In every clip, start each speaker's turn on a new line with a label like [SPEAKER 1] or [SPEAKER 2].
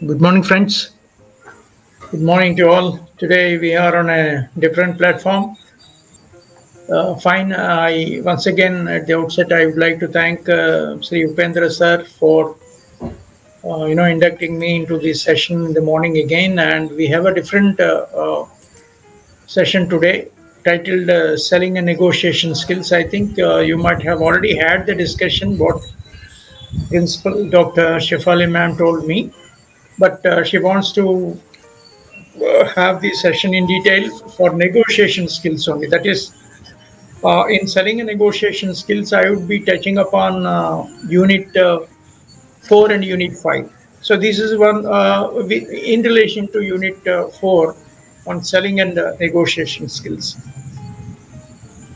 [SPEAKER 1] Good morning, friends. Good morning to all. Today we are on a different platform. Fine. I once again at the outset I would like to thank Sri Upendra sir for inducting me into this session in the morning again, and we have a different session today titled "Selling and Negotiation Skills." I think you might have already had the discussion what Principal Dr. Shefali ma'am told me, but she wants to have the session in detail for negotiation skills only. That is, in selling and negotiation skills, I would be touching upon Unit 4 and Unit 5. So this is one in relation to Unit 4 on selling and negotiation skills.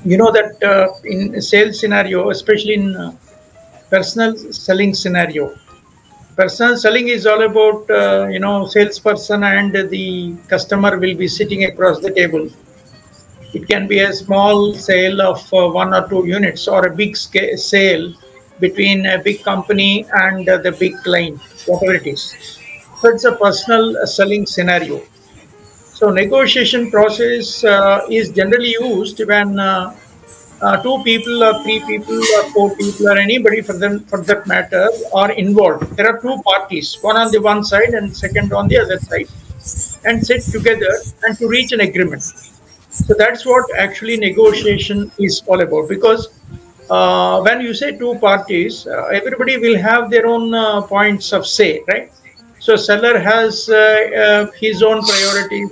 [SPEAKER 1] You know that in sales scenario, especially in personal selling scenario, personal selling is all about salesperson and the customer will be sitting across the table. It can be a small sale of 1 or 2 units, or a big sale between a big company and the big client, whatever it is. So it's a personal selling scenario. So negotiation process is generally used when 2 people or 3 people or 4 people or anybody for that matter are involved. There are 2 parties, one on the one side and second on the other side, and sit together and to reach an agreement. So that's what actually negotiation is all about, because when you say 2 parties, everybody will have their own points of say, right? So seller has his own priorities,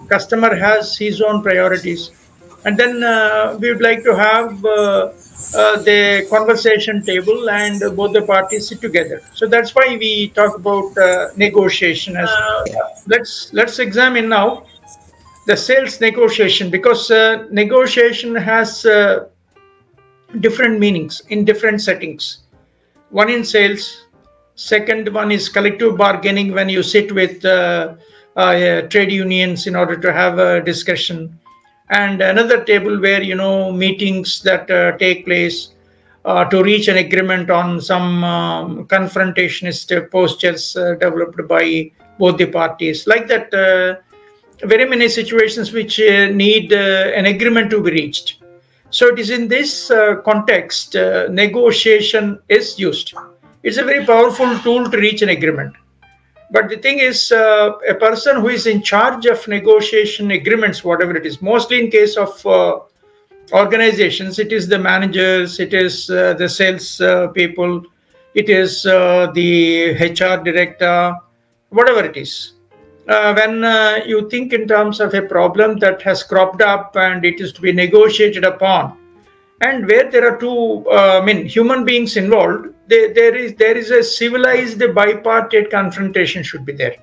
[SPEAKER 1] customer has his own priorities, and then we would like to have the conversation table and both the parties sit together. So that's why we talk about negotiation. As let's examine now the sales negotiation, because negotiation has different meanings in different settings. One in sales, second one is collective bargaining, when you sit with trade unions in order to have a discussion, and another table where meetings that take place to reach an agreement on some confrontationist postures developed by both the parties, like that. Very many situations which need an agreement to be reached. So it is in this context negotiation is used. It's a very powerful tool to reach an agreement. But the thing is, a person who is in charge of negotiation agreements, whatever it is, mostly in case of organizations, it is the managers, it is the sales people, it is the HR director, whatever it is. When you think in terms of a problem that has cropped up and it is to be negotiated upon, and where there are two human beings involved, there is a civilized bipartite confrontation should be there.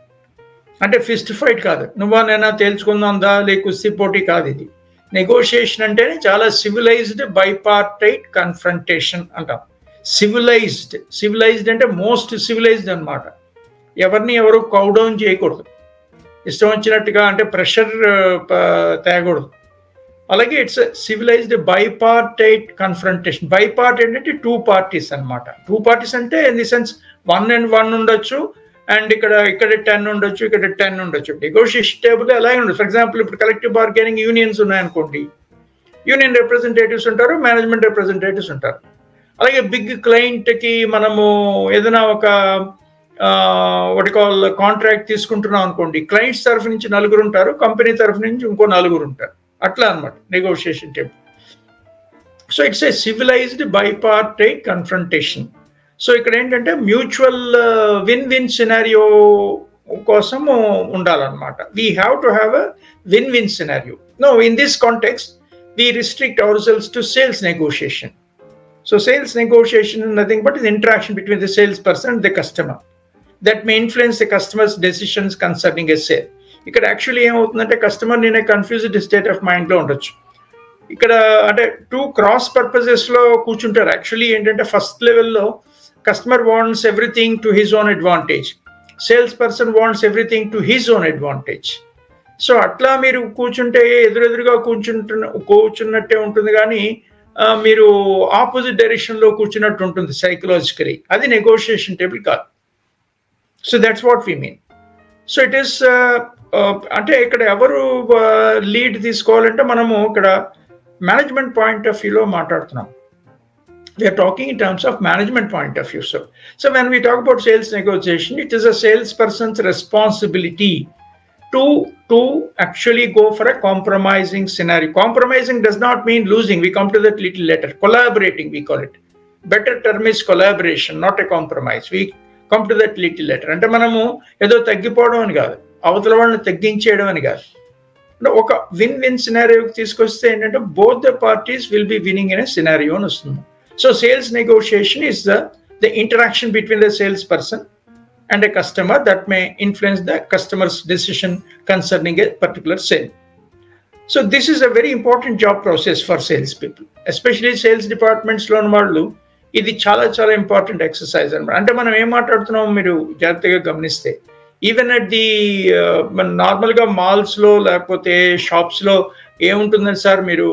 [SPEAKER 1] అంటే fist fight కాదు, నువ్వనైనా తేల్చుకుందా లేక కుస్తీ పోటీ కాదు. ఇది negotiation అంటేనే చాలా civilised bipartite confrontation అంటాం. సివిలైజ్డ్ అంటే మోస్ట్ సివిలైజ్డ్ అనమాట. ఎవరిని ఎవరు కౌడౌన్ చేయకూడదు, ఇష్టం వచ్చినట్టుగా అంటే ప్రెషర్ తేగకూడదు. అలాగే ఇట్స్ సివిలైజ్డ్ బైపార్టైట్ కన్ఫ్రంటేషన్. బైపార్టైట్ అంటే 2 parties అనమాట. 2 parties అంటే ఇన్ ది సెన్స్ 1 and 1 ఉండొచ్చు, అండ్ ఇక్కడ 10 ఉండొచ్చు, ఇక్కడ 10 ఉండొచ్చు. నెగోషియేషన్ టేబుల్ అలాగే ఉండదు. ఫర్ ఎగ్జాంపుల్ ఇప్పుడు కలెక్టివ్ బార్గెనింగ్ యూనియన్స్ ఉన్నాయనుకోండి, యూనియన్ రిప్రజెంటేటివ్స్ ఉంటారు, మేనేజ్మెంట్ రిప్రజెంటేటివ్స్ ఉంటారు. అలాగే బిగ్ క్లయింట్కి మనము ఏదైనా ఒక కాంట్రాక్ట్ తీసుకుంటున్నాం అనుకోండి, క్లయింట్స్ తరఫు నుంచి 4 ఉంటారు, కంపెనీ తరఫు నుంచి ఇంకో 4 ఉంటారు. అట్లా అనమాట negotiation table. So it's a civilized bipartite confrontation. So ఇక్కడ ఏంటంటే మ్యూచువల్ విన్ విన్ సినారియో కోసం ఉండాలన్నమాట. We have to have a win win scenario. No, in this context we restrict ourselves to sales negotiation. So sales negotiation is nothing but the interaction between the salesperson and the customer that may influence the customer's decisions concerning a sale. ఇక్కడ actually ఏమవుతుందంటే customer నేనే confused state of మైండ్లో ఉండొచ్చు. ఇక్కడ అంటే 2 cross పర్పసెస్లో కూర్చుంటారు. Actually ఏంటంటే first లెవెల్లో customer wants everything to his own advantage, sales person wants everything to his own advantage. So అట్లా మీరు కూర్చుంటే ఎదురెదురుగా కూర్చున్నట్టే ఉంటుంది, కానీ మీరు ఆపోజిట్ డైరెక్షన్లో కూర్చున్నట్టు ఉంటుంది సైకలాజికలీ. అది నెగోషియేషన్ టేబుల్ కాదు. So that's what we mean. So it is అంటే ఇక్కడ ఎవరు లీడ్ తీసుకోవాలంటే మనము ఇక్కడ మేనేజ్మెంట్ పాయింట్ ఆఫ్ వ్యూలో మాట్లాడుతున్నాం. We are talking in terms of management point of view. So when we talk about sales negotiation, it is a salesperson's responsibility to actually go for a compromising scenario. Compromising does not mean losing. We come to that little later. Collaborating, we call it. Better term is collaboration, not a compromise. We come to that little later. అంటే మనము ఏదో తగ్గిపోవడం అని కాదు, అవతల వాళ్ళని తగ్గించేయడం అని కాదు. ఒక విన్ విన్ సినారియోకి తీసుకొస్తే ఏంటంటే both the parties will be winnowing in a scenario అని వస్తుంది. So sales negotiation is the interaction between the salesperson and a customer that may influence the customer's decision concerning a particular sale. So this is a very important job process for salespeople, especially sales departments lo vallu ఇది చాలా చాలా important exercise అన్నమాట. అంటే మనం ఏం మాట్లాడుతున్నాం మీరు జాగ్రత్తగా గమనిస్తే, ఈవెన్ అట్ ది మన నార్మల్గా మాల్స్లో లేకపోతే షాప్స్లో ఏముంటుందని సార్ మీరు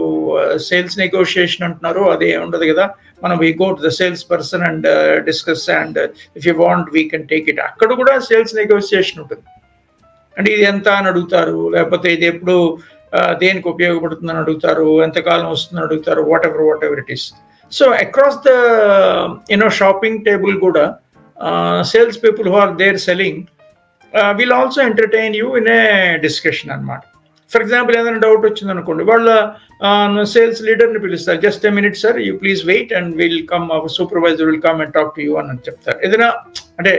[SPEAKER 1] సేల్స్ నెగోషియేషన్ అంటున్నారు, అదే ఉండదు కదా. మనం we go to the sales person and discuss and if you want we can take it. అక్కడ కూడా సేల్స్ నెగోషియేషన్ ఉంటుంది. అంటే ఇది ఎంత అని అడుగుతారు, లేకపోతే ఇది ఎప్పుడు దేనికి ఉపయోగపడుతుందని అడుగుతారు, ఎంతకాలం వస్తుందని అడుగుతారు, whatever it is. So across the shopping table కూడా sales people who are there selling will also entertain you in a discussion అనమాట. ఫర్ ఎగ్జాంపుల్ ఏదైనా డౌట్ వచ్చింది అనుకోండి, వాళ్ళ సేల్స్ లీడర్ని పిలుస్తారు. Just a minute sir, you please wait and will come, our supervisor will come and talk to you అని చెప్తారు. ఏదైనా అంటే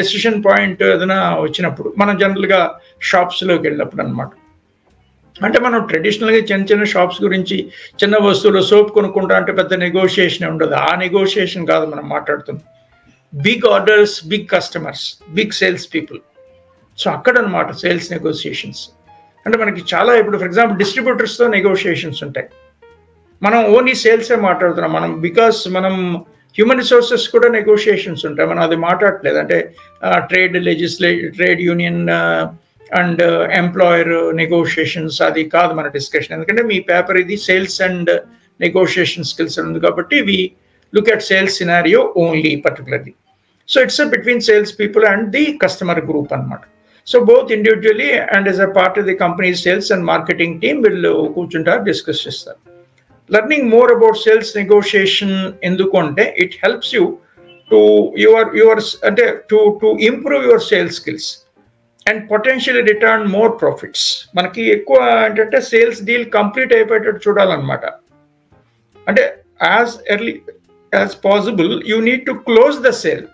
[SPEAKER 1] డెసిషన్ పాయింట్ ఏదైనా వచ్చినప్పుడు మనం జనరల్గా షాప్స్లోకి వెళ్ళినప్పుడు అనమాట. అంటే మనం ట్రెడిషనల్గా చిన్న షాప్స్ గురించి, చిన్న వస్తువులు సోప్ కొనుక్కుంటా అంటే పెద్ద నెగోషియేషన్ ఉండదు. ఆ నెగోషియేషన్ కాదు మనం మాట్లాడుతున్నాం. Big orders, big customers, big sales people. So అక్కడ అనమాట సేల్స్ నెగోషియేషన్స్. అంటే మనకి చాలా ఇప్పుడు ఫర్ ఎగ్జాంపుల్ డిస్ట్రిబ్యూటర్స్తో నెగోషియేషన్స్ ఉంటాయి. మనం ఓన్లీ సేల్సే మాట్లాడుతున్నాం మనం, బికాస్ మనం హ్యూమన్ రిసోర్సెస్ కూడా నెగోషియేషన్స్ ఉంటాయి. మనం అది మాట్లాడట్లేదు. అంటే trade union and employer negotiations అది కాదు మన డిస్కషన్. ఎందుకంటే మీ పేపర్ ఇది సేల్స్ అండ్ నెగోషియేషన్ స్కిల్స్ ఉంది కాబట్టి we look at sales scenario only particularly. So it's between sales people and the customer group అనమాట. So both individually and as a part of the company's sales and marketing team will కూర్చుంటారు, discuss చేస్తారు. Learning more about sales negotiation ఎందుకంటే it helps you to అంటే to improve your sales skills and potentially return more profits. మనకి ఎక్కువ ఏంటంటే sales deal complete అయిపోయేటట్టు చూడాలన్నమాట. అంటే as early as possible you need to close the sale.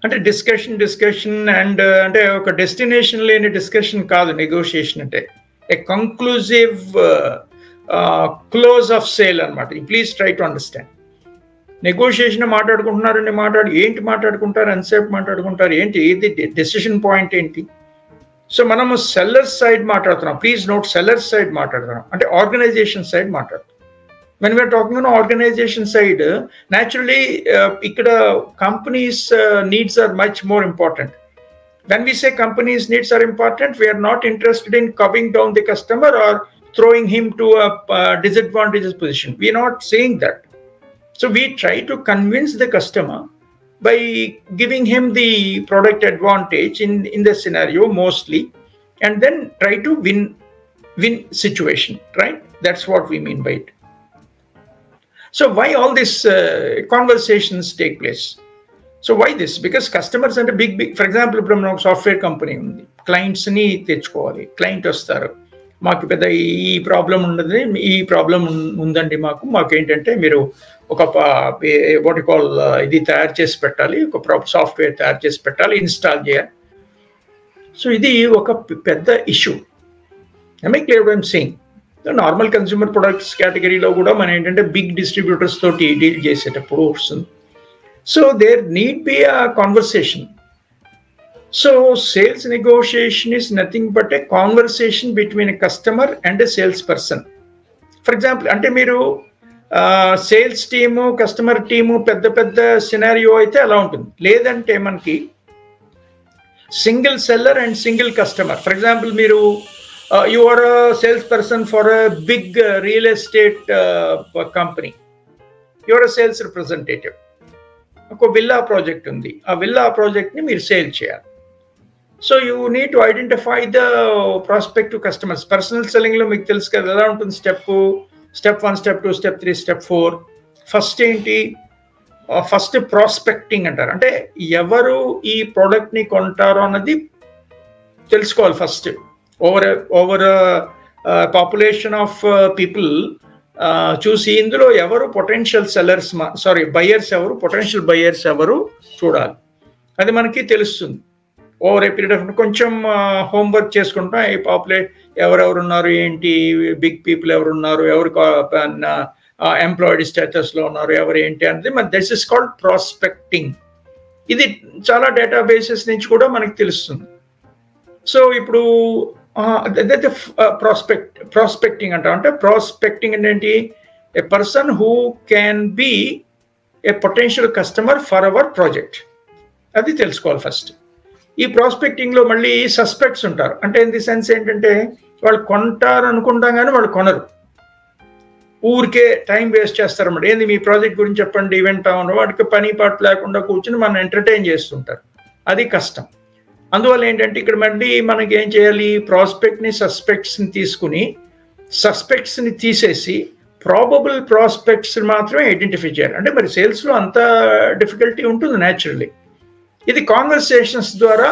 [SPEAKER 1] అంటే discussion and అంటే ఒక destination లేని డిస్కషన్ కాదు నెగోషియేషన్. అంటే a conclusive close of sale అనమాట. Please try to understand. Negotiation మాట్లాడుకుంటున్నారండి, ఏంటి మాట్లాడుకుంటారు, ఎంతసేపు మాట్లాడుకుంటారు, ఏంటి ఇది డెసిషన్ పాయింట్ ఏంటి. సో మనము సెల్లర్స్ సైడ్ మాట్లాడుతున్నాం. ప్లీజ్ నోట్, సెల్లర్స్ సైడ్ మాట్లాడుతున్నాం అంటే ఆర్గనైజేషన్ సైడ్ మాట్లాడుతున్నాం. When we are talking on organization side, naturally, ikkada companies' needs are much more important. When we say companies' needs are important, we are not interested in covering down the customer or throwing him to a disadvantageous position. We are not saying that. So we try to convince the customer by giving him the product advantage in the scenario mostly, and then try to win situation, right? That's what we mean by it. So why all these conversations take place? So why this? Because customers are big, for example, from a software company, clients ni techukovali. Client vastaru, maaku pedda ee problem undadi, ee problem undandi maaku entante meeru oka what you call idi tayaru chesi pettali, oka software tayaru chesi pettali, install cheyali. So idi oka pedda issue. Am I clear what I'm saying? Normal consumer products కేటగిరీలో కూడా మనం ఏంటంటే big distributors తోటి deal చేసేటప్పుడు వస్తుంది. So there need be a conversation. So sales negotiation is nothing but a conversation between a customer and a sales person. For example అంటే మీరు sales team customer team పెద్ద సినారియో అయితే అలా ఉంటుంది. లేదంటే మనకి single seller and single customer. For example మీరు you are a salesperson for a big real estate company. You are a sales representative. ఒక విల్లా ప్రాజెక్ట్ ఉంది, ఆ విల్లా ప్రాజెక్ట్ని మీరు సేల్ చేయాలి. So you need to identify the prospective customers. Personal సెల్లింగ్లో మీకు తెలుసు కదా ఎలా ఉంటుంది step 1, step 2, step 3, step 4. First ఏంటి, ఫస్ట్ ప్రాస్పెక్టింగ్ అంటారు. అంటే ఎవరు ఈ ప్రోడక్ట్ని కొంటారో అన్నది తెలుసుకోవాలి first. Over population of people చూసి ఇందులో ఎవరు పొటెన్షియల్ సెల్లర్స్, బయర్స్ ఎవరు, పొటెన్షియల్ బయర్స్ ఎవరు చూడాలి. అది మనకి తెలుస్తుంది. ఓవర్ ఏ పీరియడ్ ఆఫ్ కొంచెం హోంవర్క్ చేసుకుంటాం. ఈ ఎవరెవరు ఉన్నారు, ఏంటి బిగ్ పీపుల్ ఎవరు ఉన్నారు, ఎవరు ఎంప్లాయిడ్ స్టేటస్లో ఉన్నారు, ఎవరు ఏంటి అనేది మన దిస్ ఇస్ కాల్డ్ ప్రాస్పెక్టింగ్. ఇది చాలా డేటాబేసెస్ నుంచి కూడా మనకి తెలుస్తుంది. సో ఇప్పుడు ప్రాస్పెక్టింగ్ అంటాం. అంటే ప్రాస్పెక్టింగ్ అంటే ఏంటి, a person who can be a potential customer for our project. అది తెలుసుకోవాలి ఫస్ట్. ఈ ప్రాస్పెక్టింగ్లో మళ్ళీ సస్పెక్ట్స్ ఉంటారు. అంటే ఇన్ ది సెన్స్ ఏంటంటే వాళ్ళు కొంటారు అనుకుంటాం కానీ వాళ్ళు కొనరు, ఊరికే టైం వేస్ట్ చేస్తారన్నమాట. ఏంది మీ ప్రాజెక్ట్ గురించి చెప్పండి, ఈవెంట్ అవును, వాటికి పని పాట లేకుండా కూర్చుని మనం ఎంటర్టైన్ చేస్తుంటారు. అది కష్టం. అందువల్ల ఏంటంటే ఇక్కడ మళ్ళీ మనకి ఏం చేయాలి, ప్రాస్పెక్ట్ని సస్పెక్ట్స్ని తీసుకుని సస్పెక్ట్స్ని తీసేసి ప్రాబబుల్ ప్రాస్పెక్ట్స్ మాత్రమే ఐడెంటిఫై చేయాలి. అంటే మరి సేల్స్లో అంత డిఫికల్టీ ఉంటుంది న్యాచురల్లీ. ఇది కాన్వర్సేషన్స్ ద్వారా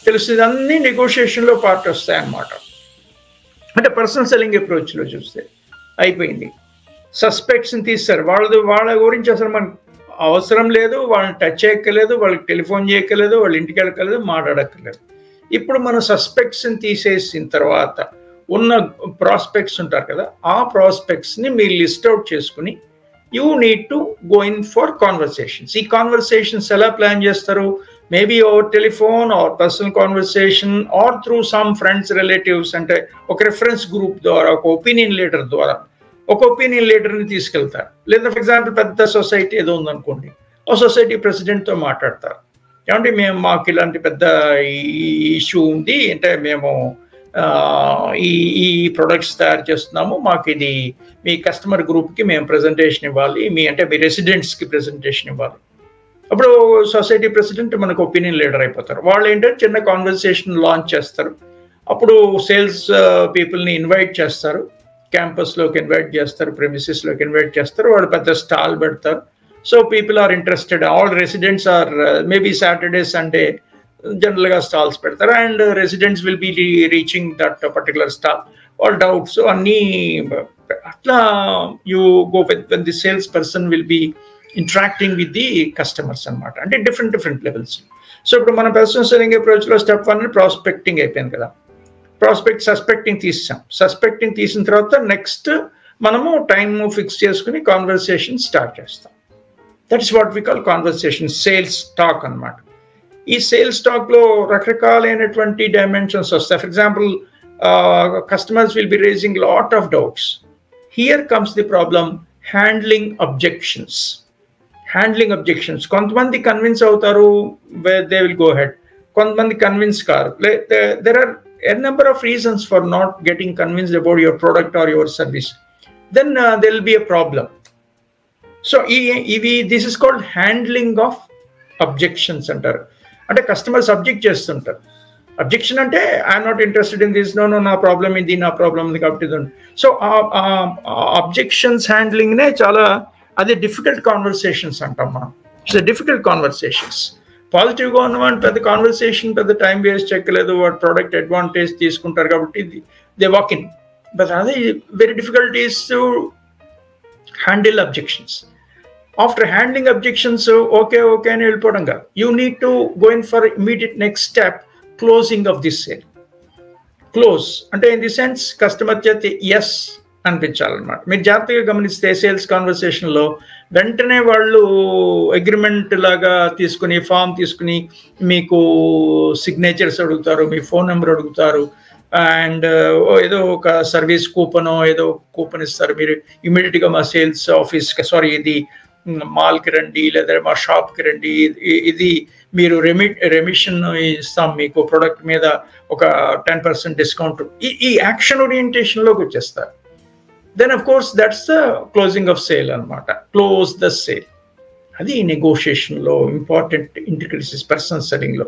[SPEAKER 1] తెలుస్తుంది. అన్ని నెగోషియేషన్లో పార్ట్ వస్తాయి అన్నమాట. అంటే పర్సనల్ సెల్లింగ్ అప్రోచ్లో చూస్తే అయిపోయింది. సస్పెక్ట్స్ని తీస్తారు, వాళ్ళ గురించి అసలు మనకు అవసరం లేదు, వాళ్ళని టచ్ చేయక్కర్లేదు, వాళ్ళకి టెలిఫోన్ చేయక్కర్లేదు, వాళ్ళ ఇంటికి వెళ్ళక్కర్లేదు, మాట్లాడక్కర్లేదు. ఇప్పుడు మనం సస్పెక్ట్స్ని తీసేసిన తర్వాత ఉన్న ప్రాస్పెక్ట్స్ ఉంటారు కదా, ఆ ప్రాస్పెక్ట్స్ని మీరు లిస్ట్ అవుట్ చేసుకుని you need to go in for conversations. ఈ కాన్వర్సేషన్స్ ఎలా ప్లాన్ చేస్తారు, maybe over telephone or personal conversation or through some friends, relatives. అంటే ఒక రిఫరెన్స్ గ్రూప్ ద్వారా, ఒక ఒపీనియన్ లీడర్ ద్వారా ఒక ఒపీనియన్ లీడర్ని తీసుకెళ్తారు. లేదా ఫర్ ఎగ్జాంపుల్ పెద్ద సొసైటీ ఏదో ఉందనుకోండి, ఆ సొసైటీ ప్రెసిడెంట్తో మాట్లాడతారు. ఏమంటే మాకు ఇలాంటి పెద్ద ఇష్యూ ఉంది, అంటే మేము ఈ ప్రొడక్ట్స్ తయారు చేస్తున్నాము, మాకు ఇది మీ కస్టమర్ గ్రూప్కి మేము ప్రజెంటేషన్ ఇవ్వాలి, మీ రెసిడెంట్స్కి ప్రజెంటేషన్ ఇవ్వాలి. అప్పుడు సొసైటీ ప్రెసిడెంట్ మనకు ఒపీనియన్ లీడర్ అయిపోతారు. వాళ్ళు ఏంటంటే చిన్న కాన్వర్సేషన్ లాంచ్ చేస్తారు. అప్పుడు సేల్స్ పీపుల్ని ఇన్వైట్ చేస్తారు, క్యాంపస్లోకి ఇన్వైట్ చేస్తారు, ప్రెమిసెస్లోకి ఇన్వైట్ చేస్తారు, వాళ్ళు పెద్ద స్టాల్ పెడతారు. So people are interested, all residents are maybe Saturday Sunday జనరల్గా స్టాల్స్ పెడతారు, and residents will be reaching that particular stall. All doubts అన్నీ అట్లా you go with the sales person will be interacting with the customers అనమాట. అంటే different levels. So ఇప్పుడు మన personal selling అప్రోచ్లో step 1 prospecting అయిపోయింది కదా. సస్పెక్టింగ్ తీసాం. సస్పెక్టింగ్ తీసిన తర్వాత నెక్స్ట్ మనము టైం ఫిక్స్ చేసుకుని కాన్వర్సేషన్ స్టార్ట్ చేస్తాం. That is what we call conversation, sales talk అనమాట. ఈ సేల్స్ టాక్లో రకరకాలైనటువంటి డైమెన్షన్స్ వస్తాయి. For example customers will be raising lot of doubts. Here comes the problem, handling objections. కొంతమంది కన్విన్స్ అవుతారు, దే విల్ గో హెడ్. కొంతమంది convince కారు. There are a number of reasons for not getting convinced about your product or your service. Then there will be a problem. So this is called handling of objections antaru. Ante customers object chestuntaru. Objection ante I am not interested in this, no na problem idi, na problem idi kabatti. So objections handling ne chala adi difficult conversations antam manam. It's a difficult conversations. పాజిటివ్గా ఉన్నవాడిని పెద్ద conversation, పెద్ద time waste చెక్కలేదు, వాడు product advantage తీసుకుంటారు కాబట్టి they walk in. But అదే very difficult is to handle objections. After handling objections okay అని వెళ్ళిపోవడం కాదు. You need to go in for immediate next step, closing of this sale. Close అంటే in the sense customer చేతి yes అనిపించాలన్నమాట. మీరు జాగ్రత్తగా గమనిస్తే sales కాన్వర్సేషన్లో వెంటనే వాళ్ళు అగ్రిమెంట్ లాగా తీసుకుని, ఫామ్ తీసుకుని మీకు సిగ్నేచర్స్ అడుగుతారు, మీ ఫోన్ నెంబర్ అడుగుతారు, అండ్ ఏదో ఒక సర్వీస్ కూపనో ఏదో కూపన్ ఇస్తారు. మీరు ఇమీడియట్గా మా సేల్స్ ఆఫీస్కి, ఇది మాల్కి రండి, లేదా మా షాప్కి రండి, ఇది మీరు రెమిషన్ ఇస్తాం మీకు, ప్రోడక్ట్ మీద ఒక 10% డిస్కౌంట్. ఈ యాక్షన్ ఓరియంటేషన్లోకి వచ్చేస్తారు. Then of course that's the closing of sale anamata. Close the sale. Adi negotiation lo important intricacies, personal selling lo.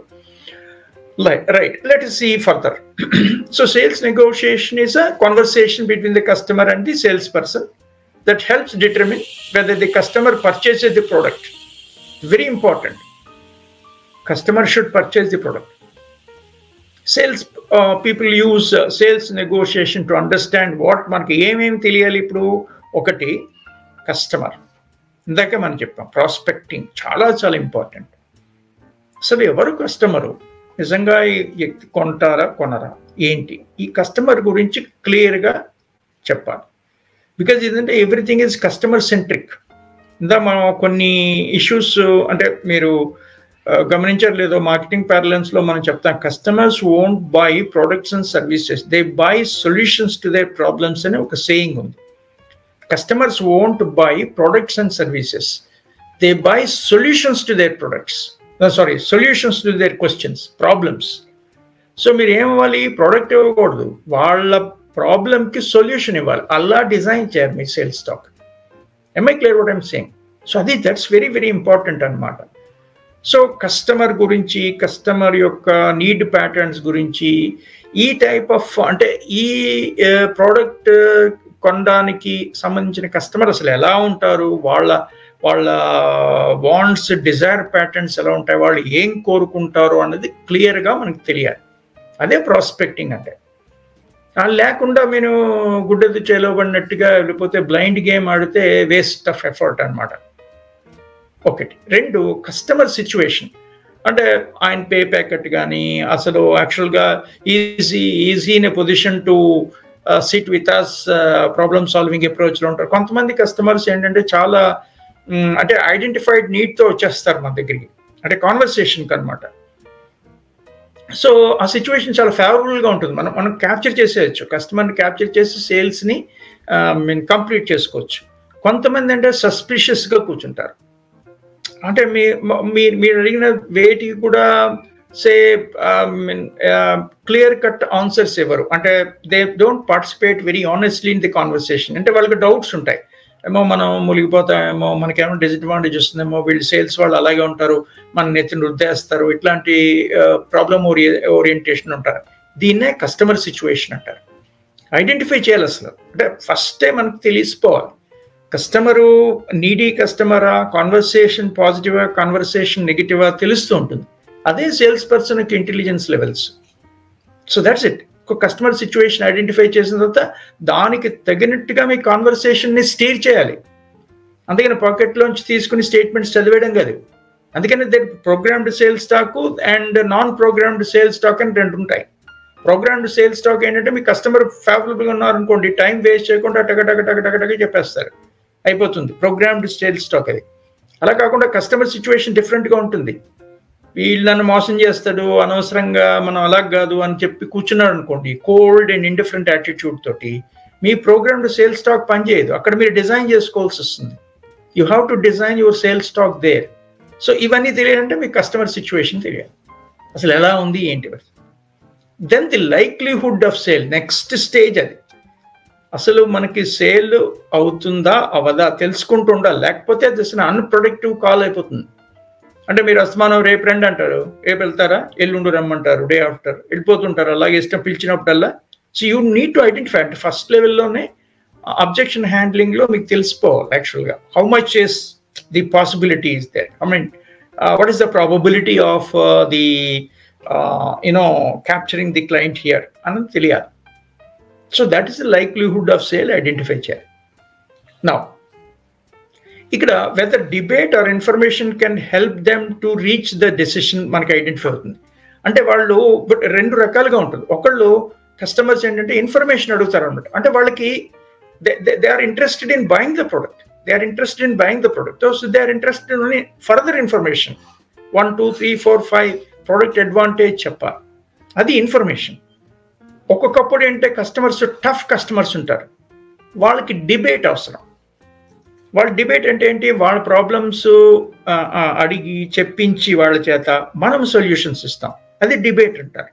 [SPEAKER 1] Right. Let us see further. So sales negotiation is a conversation between the customer and the salesperson that helps determine whether the customer purchases the product. Very important. Customer should purchase the product. Sales people use sales negotiation to understand what మనకి ఏమేమి తెలియాలి. ఇప్పుడు ఒకటి customer, ఇందాక మనం చెప్పాం prospecting చాలా చాలా ఇంపార్టెంట్. అసలు ఎవరు కస్టమరు, నిజంగా ఈ వ్యక్తి కొంటారా కొనరా ఏంటి, ఈ కస్టమర్ గురించి క్లియర్గా చెప్పాలి. బికాజ్ ఏంటంటే ఎవ్రీథింగ్ ఈజ్ కస్టమర్ సెంట్రిక్. ఇందా మనం కొన్ని ఇష్యూస్ అంటే మీరు గమనించారు లేదో, మార్కెటింగ్ ప్యారలెన్స్ లో మనం చెప్తాం customers won't by products and services, they by solutions to their problems అనే ఒక సేయింగ్ ఉంది. Customers won't by products and services, they by solutions to their products, solutions to there questions, problems. So మీరు ఏమవ్వాలి, product ఇవ్వకూడదు, వాళ్ళ ప్రాబ్లమ్కి solution ఇవ్వాలి. అలా design చేయాలి మీ sales talk. Am I clear what I'm saying? So అది దట్స్ వెరీ వెరీ ఇంపార్టెంట్ అనమాట. సో కస్టమర్ గురించి, కస్టమర్ యొక్క నీడ్ ప్యాటర్న్స్ గురించి, ఈ టైప్ ఆఫ్ అంటే ఈ ప్రోడక్ట్ కొనడానికి సంబంధించిన కస్టమర్ అసలు ఎలా ఉంటారు, వాళ్ళ వాంట్స్ డిజైర్ ప్యాటర్న్స్ ఎలా ఉంటాయి, వాళ్ళు ఏం కోరుకుంటారు అన్నది క్లియర్గా మనకు తెలియాలి. అదే ప్రాస్పెక్టింగ్ అంటే. లేకుండా నేను గుడ్డెద్దు చేలోబడినట్టుగా లేకపోతే బ్లైండ్ గేమ్ ఆడితే వేస్ట్ ఆఫ్ ఎఫర్ట్ అనమాట. ఒకటి. రెండు, కస్టమర్ సిచ్యువేషన్ అంటే ఆయన పే ప్యాకెట్ కానీ అసలు యాక్చువల్గా is in a position to sit with us problem solving అప్రోచ్లో ఉంటారు. కొంతమంది కస్టమర్స్ ఏంటంటే చాలా అంటే ఐడెంటిఫైడ్ నీడ్తో వచ్చేస్తారు మన దగ్గరికి, అంటే కాన్వర్సేషన్కి అనమాట. సో ఆ సిచ్యువేషన్ చాలా ఫేవరబుల్గా ఉంటుంది. మనం క్యాప్చర్ చేసేయచ్చు, కస్టమర్ని క్యాప్చర్ చేసి సేల్స్ని కంప్లీట్ చేసుకోవచ్చు. కొంతమంది అంటే సస్పిషియస్గా కూర్చుంటారు, అంటే మీరు అడిగిన వేటికి కూడా సే క్లియర్ కట్ ఆన్సర్స్ ఇవ్వరు, అంటే they don't participate very honestly in the conversation. అంటే వాళ్ళకి డౌట్స్ ఉంటాయి, ఏమో మనం మునిగిపోతామేమో, మనకేమో డిసడ్వాంటేజ్ వస్తుందేమో, వీళ్ళు సేల్స్ వాళ్ళు అలాగే ఉంటారు, మన నెత్తిని రుద్దేస్తారు, ఇట్లాంటి ప్రాబ్లమ్ ఓరియంటేషన్ ఉంటారు. దీన్నే కస్టమర్ సిచ్యువేషన్ అంటారు. ఐడెంటిఫై చేయాలి అసలు, అంటే ఫస్టే మనకు తెలిసిపోవాలి కస్టమరు నీడీ కస్టమరా, కాన్వర్సేషన్ పాజిటివా, కాన్వర్సేషన్ నెగిటివా తెలుస్తూ ఉంటుంది. అదే సేల్స్ పర్సన్కి intelligence levels. So that's it. ఒక కస్టమర్ సిచ్యువేషన్ ఐడెంటిఫై చేసిన తర్వాత దానికి తగినట్టుగా మీ కాన్వర్సేషన్ని స్టీర్ చేయాలి. అందుకని పాకెట్లోంచి తీసుకుని స్టేట్మెంట్స్ చదివేయడం కాదు. అందుకని programmed sales stock and non programmed sales stock అని రెండు ఉంటాయి. ప్రోగ్రామ్డ్ సేల్స్ స్టాక్ ఏంటంటే మీ కస్టమర్ ఫేవరబుల్గా ఉన్నారనుకోండి, టైం వేస్ట్ చేయకుండా టగ చెప్పేస్తారు, అయిపోతుంది. ప్రోగ్రామ్డ్ సేల్స్ స్టాక్ అది. అలా కాకుండా కస్టమర్ సిచ్యువేషన్ డిఫరెంట్గా ఉంటుంది. వీళ్ళు నన్ను మోసం చేస్తాడు, అనవసరంగా మనం అలా కాదు అని చెప్పి కూర్చున్నాడు అనుకోండి, కోల్డ్ అండ్ ఇండిఫరెంట్ యాటిట్యూడ్ తోటి మీ ప్రోగ్రామ్డ్ సేల్స్ స్టాక్ పనిచేయదు. అక్కడ మీరు డిజైన్ చేసుకోవాల్సి వస్తుంది. You have to design your sales talk there. So ఇవన్నీ తెలియాలంటే మీ కస్టమర్ సిచ్యువేషన్ తెలియాలి, అసలు ఎలా ఉంది ఏంటి. Then the likelihood of sale, next stage అది. అసలు మనకి సేల్ అవుతుందా అవదా తెలుసుకుంటూ ఉండాలి, లేకపోతే అది అసలు అన్ప్రొడక్టివ్ కాల్ అయిపోతుంది. అంటే మీరు అస్తమానం రేపు రండి అంటారు, రేపు వెళ్తారా, ఎల్లుండి రమ్మంటారు, డే ఆఫ్టర్ వెళ్ళిపోతుంటారు, అలాగే ఇష్టం పిలిచినప్పుడల్లా. So you need to identify, అంటే ఫస్ట్ లెవెల్లోనే అబ్జెక్షన్ హ్యాండ్లింగ్లో మీకు తెలిసిపోవాలి యాక్చువల్గా how much is the possibility is there, I mean what is the probability of the capturing the client here అన్నది తెలియాలి. So that is the likelihood of sale identify చేయాలి. Now ఇక్కడ whether debate or information can help them to reach the decision మనకి identify అవుతుంది. అంటే వాళ్ళు రెండు రకాలుగా ఉంటుంది. ఒకళ్ళు కస్టమర్స్ ఏంటంటే ఇన్ఫర్మేషన్ అడుగుతారు అనమాట, అంటే వాళ్ళకి they are interested in buying the product, so they are interested in further information, 1 2 3 4 5 product advantage చెప్పాలి, అది ఇన్ఫర్మేషన్. ఒక్కొక్కప్పుడు ఏంటంటే కస్టమర్స్ టఫ్ కస్టమర్స్ ఉంటారు, వాళ్ళకి డిబేట్ అవసరం. వాళ్ళ డిబేట్ అంటే ఏంటి, వాళ్ళ ప్రాబ్లమ్స్ అడిగి చెప్పించి వాళ్ళ చేత మనం సొల్యూషన్స్ ఇస్తాం, అది డిబేట్ అంటారు.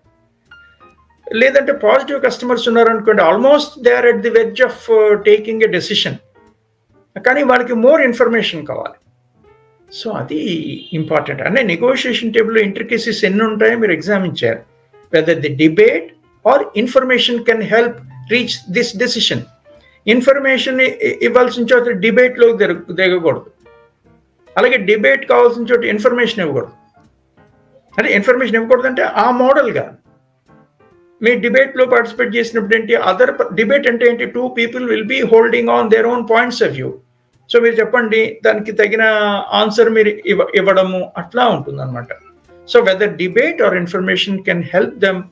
[SPEAKER 1] లేదంటే పాజిటివ్ కస్టమర్స్ ఉన్నారనుకోండి, almost they are at the wedge of taking a decision, కానీ వాళ్ళకి మోర్ ఇన్ఫర్మేషన్ కావాలి. సో అది ఇంపార్టెంట్. అంటే నెగోషియేషన్ టేబుల్లో ఇంట్రికేసీస్ ఎన్ని ఉంటాయో మీరు ఎగ్జామిన్ చేయాలి. whether the debate or information can help reach this decision. Information ఇవ్వాల్సిన చోట డిబేట్లో దిగకూడదు, అలాగే డిబేట్ కావాల్సిన చోట ఇన్ఫర్మేషన్ ఇవ్వకూడదు. అంటే ఇన్ఫర్మేషన్ ఇవ్వకూడదు అంటే ఆ మోడల్గా మీరు డిబేట్లో పార్టిసిపేట్ చేసినప్పుడు ఏంటి, అదర్ డిబేట్ అంటే ఏంటి, 2 people will be holding on their own points of view. So మీరు చెప్పండి, దానికి తగిన ఆన్సర్ మీరు ఇవ్వడము అట్లా ఉంటుంది అనమాట. So whether debate or information can help them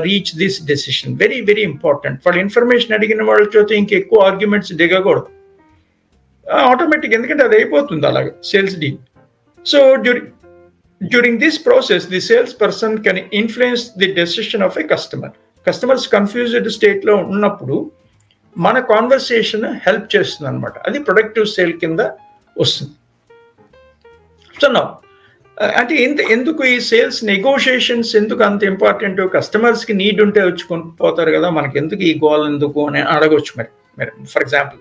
[SPEAKER 1] reach this decision. Very very important. వాళ్ళు ఇన్ఫర్మేషన్ అడిగిన వాళ్ళ చేత ఇంకెక్కువ ఆర్గ్యుమెంట్స్ దిగకూడదు ఆటోమేటిక్, ఎందుకంటే అది అయిపోతుంది అలాగే sales deal. So during this process the sales person can influence the decision of a customer. Customers confused స్టేట్లో ఉన్నప్పుడు మన కాన్వర్సేషన్ హెల్ప్ చేస్తుంది అనమాట. అది ప్రొడక్టివ్ సేల్ కింద వస్తుంది. సో నా అంటే ఎందుకు ఈ సేల్స్ నెగోషియేషన్స్ ఎందుకు అంత ఇంపార్టెంట్? కస్టమర్స్కి నీడ్ ఉంటే వచ్చుకొని పోతారు కదా, మనకి ఎందుకు ఈ గోల్ ఎందుకు అని అడగవచ్చు. మరి for example,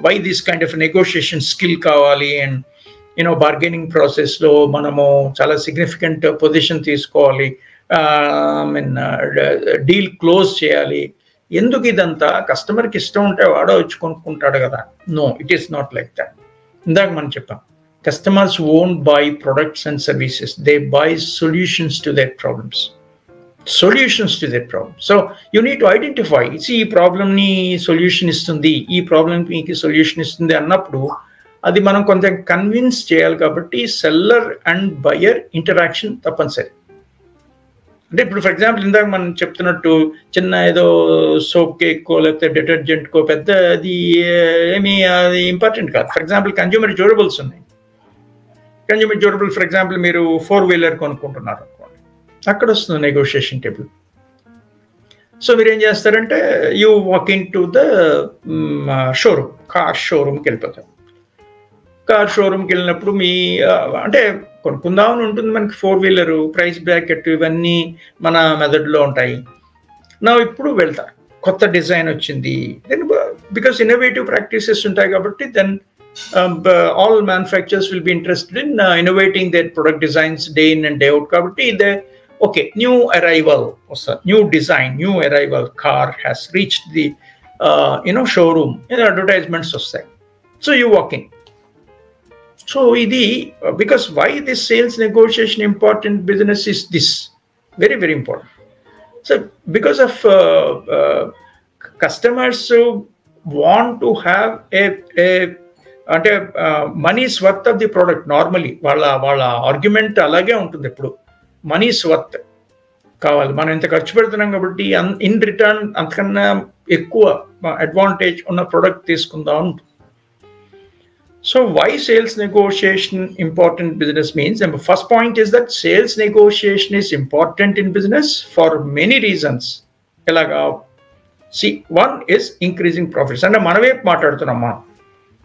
[SPEAKER 1] why this kind of negotiation skill కావాలి అండ్ బార్గెనింగ్ ప్రాసెస్లో మనము చాలా సిగ్నిఫికెంట్ పొజిషన్ తీసుకోవాలి, డీల్ క్లోజ్ చేయాలి. ఎందుకు ఇదంతా? కస్టమర్కి ఇష్టం ఉంటే వాడో వచ్చి కొనుక్కుంటాడు కదా. No, it is not like that. ఇందాక మనం చెప్పాం, customers won't buy products and services, they buy solutions to their problems. So you need to identify, see, ee problem ni solution istundi, ee problem ki solution istundi annappudu adi manam konta convince cheyali kabatti seller and buyer interaction tappanisari. అంటే ఇప్పుడు for example ఇందాక మనం చెప్తున్నట్టు చిన్న ఏదో soap కేక్కో లేకపోతే డిటర్జెంట్కో పెద్ద అది ఏమీ అది ఇంపార్టెంట్ కాదు. ఫర్ ఎగ్జాంపుల్ కన్జ్యూమర్ డ్యూరబుల్స్ ఉన్నాయి. కన్జ్యూమర్ డ్యూరబుల్ ఫర్ ఎగ్జాంపుల్ మీరు 4-wheeler కొనుక్కుంటున్నారు అనుకోండి, అక్కడ వస్తుంది నెగోషియేషన్ టేబుల్. సో మీరు ఏం చేస్తారంటే you walk in to the showroom, car షోరూమ్కి వెళ్ళిపోతారు. కార్ షోరూమ్కి వెళ్ళినప్పుడు మీ అంటే కొనుక్కుందామని ఉంటుంది మనకి 4-wheeler, ప్రైస్ బ్రాకెట్ ఇవన్నీ మన మెథడ్లో ఉంటాయి. నా ఇప్పుడు వెళ్తారు, కొత్త డిజైన్ వచ్చింది, దెన్ బికాస్ ఇన్నోవేటివ్ ప్రాక్టీసెస్ ఉంటాయి కాబట్టి then all manufacturers will be interested in innovating their product designs day in and day out. Kabatti okay, new arrival, new design, new arrival car has reached the showroom, advertisements ostai. So you walk in. So idi because why this sales negotiation important business is this very very important. So because of customers want to have a అంటే money's worth of the product. Normally వాళ్ళ argument అలాగే ఉంటుంది, ఎప్పుడు మనీస్ worth కావాలి, మనం ఇంత ఖర్చు పెడుతున్నాం కాబట్టి ఇన్ రిటర్న్ అంతకన్నా ఎక్కువ అడ్వాంటేజ్ ఉన్న ప్రోడక్ట్ తీసుకుందాం ఉంటుంది. So why sales negotiation important business means, first point is that sales negotiation is important in business for many reasons. ఎలాగా? One is increasing profits. అంటే మన వైపు మాట్లాడుతున్నాం మనం,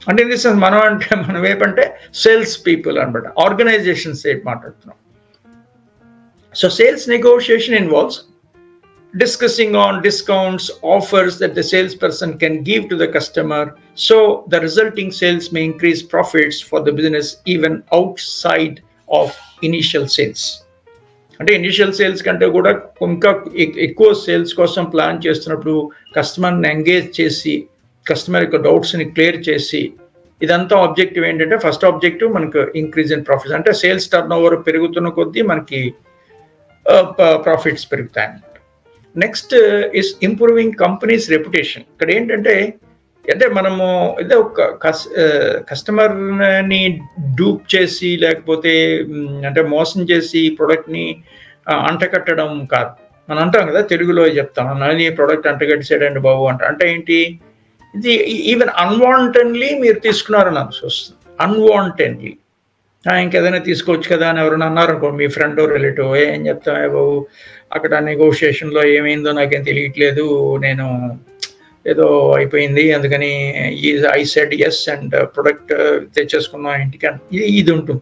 [SPEAKER 1] అంటే ఇన్ దిస్ సెన్స్ మనం అంటే మన వైపు అంటే సేల్స్ పీపుల్ అనమాట, ఆర్గనైజేషన్స్ వైపు మాట్లాడుతున్నాం. So sales negotiation involves discussing on discounts, offers that the salesperson can give to the customer, so the resulting sales may increase profits for the business even outside of initial sales. అంటే initial sales కంటే కూడా ఇంకా ఎక్కువ sales కోసం plan చేస్తున్నప్పుడు కస్టమర్ని engage చేసి customer యొక్క డౌట్స్ని క్లియర్ చేసి, ఇదంతా ఆబ్జెక్టివ్ ఏంటంటే ఫస్ట్ ఆబ్జెక్టివ్ మనకు ఇంక్రీజ్ ఇన్ ప్రాఫిట్స్. అంటే సేల్స్ టర్న్ ఓవర్ పెరుగుతున్న కొద్దీ మనకి ప్రాఫిట్స్ పెరుగుతాయి అన్నమాట. Next is improving companies reputation. ఇక్కడ ఏంటంటే మనము ఏదో ఒక కస్టమర్ని డూప్ చేసి లేకపోతే అంటే మోసం చేసి ప్రోడక్ట్ని అంటకట్టడం కాదు. మనం అంటాం కదా, తెలుగులో చెప్తాం, నన్ను ఈ ప్రోడక్ట్ అంటగట్టేసాడండి బాబు అంటే ఏంటి, ఇది ఈవెన్ అన్వాంటెడ్లీ మీరు తీసుకున్నారని వస్తుంది. అన్వాంటెడ్లీ ఇంకేదైనా తీసుకోవచ్చు కదా అని ఎవరైనా అన్నారు అనుకో, మీ ఫ్రెండ్ రిలేటివ్, ఏం చెప్తామే బాబు అక్కడ నెగోషియేషన్లో ఏమైందో నాకేం తెలియట్లేదు, నేను ఏదో అయిపోయింది అందుకని I said yes and product తెచ్చేసుకున్నాం ఇంటికి, ఇది ఉంటుంది.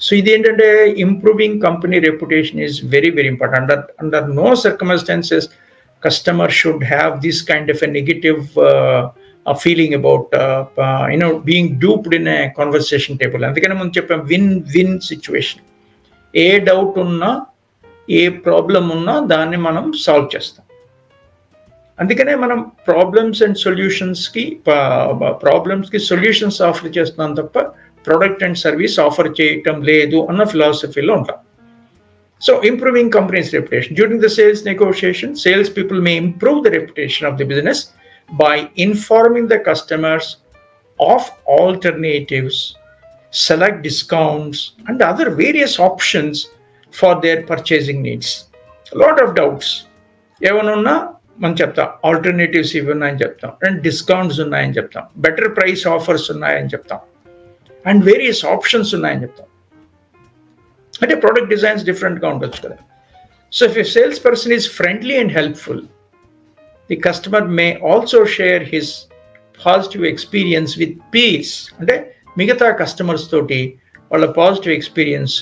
[SPEAKER 1] సో ఇది ఏంటంటే improving company reputation is very very important. Under no circumstances customer should have this kind of a negative feeling about being duped in a conversation table. అందుకనే మనం చెప్పాం win win situation. ఏ doubt ఉన్నా ఏ problem ఉన్నా దాన్ని మనం solve చేస్తాం. అందుకనే మనం ప్రాబ్లమ్స్కి సొల్యూషన్స్ ఆఫర్ చేస్తున్నాం తప్ప ప్రోడక్ట్ అండ్ సర్వీస్ ఆఫర్ చేయటం లేదు అన్న ఫిలాసఫీలో ఉంటాం. So improving companies reputation during the sales negotiation, sales people may improve the reputation of the business by informing the customers of alternatives, select discounts and other various options for their purchasing needs. A lot of doubts. ఏమన్నా మనం చెప్తాం, alternatives ఇవి ఉన్నాయని చెప్తాం, and discounts ఉన్నాయని చెప్తాం, better price offers ఉన్నాయని చెప్తాం, అండ్ వేరియస్ ఆప్షన్స్ ఉన్నాయని చెప్తాం. అంటే ప్రోడక్ట్ డిజైన్స్ డిఫరెంట్గా ఉండొచ్చు కదా. So if a sales person is friendly and helpful, the customer may also share his positive experience with peers. అంటే మిగతా కస్టమర్స్ తోటి వాళ్ళ పాజిటివ్ ఎక్స్పీరియన్స్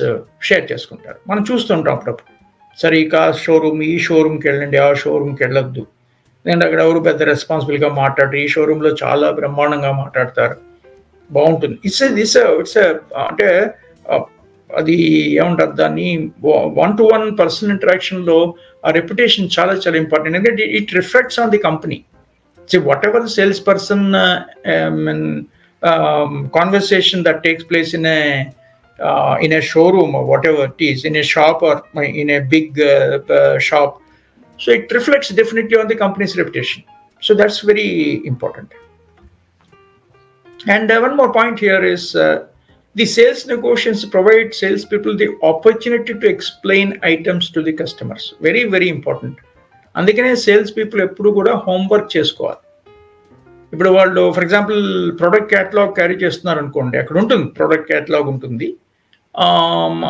[SPEAKER 1] షేర్ చేసుకుంటారు. మనం చూస్తుంటాం అప్పుడప్పుడు, సరే ఇక ఈ షోరూమ్కి వెళ్ళండి, ఆ షోరూమ్కి వెళ్ళొద్దు, నేను అక్కడ ఎవరు పెద్ద రెస్పాన్సిబుల్గా మాట్లాడరు, ఈ షోరూంలో చాలా బ్రహ్మాండంగా మాట్లాడతారు, బాగుంటుంది. ఇట్స్ అంటే అది ఏమంటారు దాన్ని, 1-to-1 పర్సనల్ ఇంటరాక్షన్లో ఆ రెప్యుటేషన్ చాలా చాలా ఇంపార్టెంట్. ఎందుకంటే it reflects on the company. So what ever sales person conversation that takes place in a showroom or whatever it is, in a shop or in a big shop, so it reflects definitely on the company's reputation. So that's very important. And one more point here is the sales negotiations provide salespeople the opportunity to explain items to the customers. Very, very important. అందుకనే sales people ఎప్పుడు కూడా homework చేసుకోవాలి. ఇప్పుడు వాళ్ళు for example product catalogue carry చేస్తున్నారు అనుకోండి, అక్కడ ఉంటుంది ప్రోడక్ట్ క్యాటలాగ్ ఉంటుంది.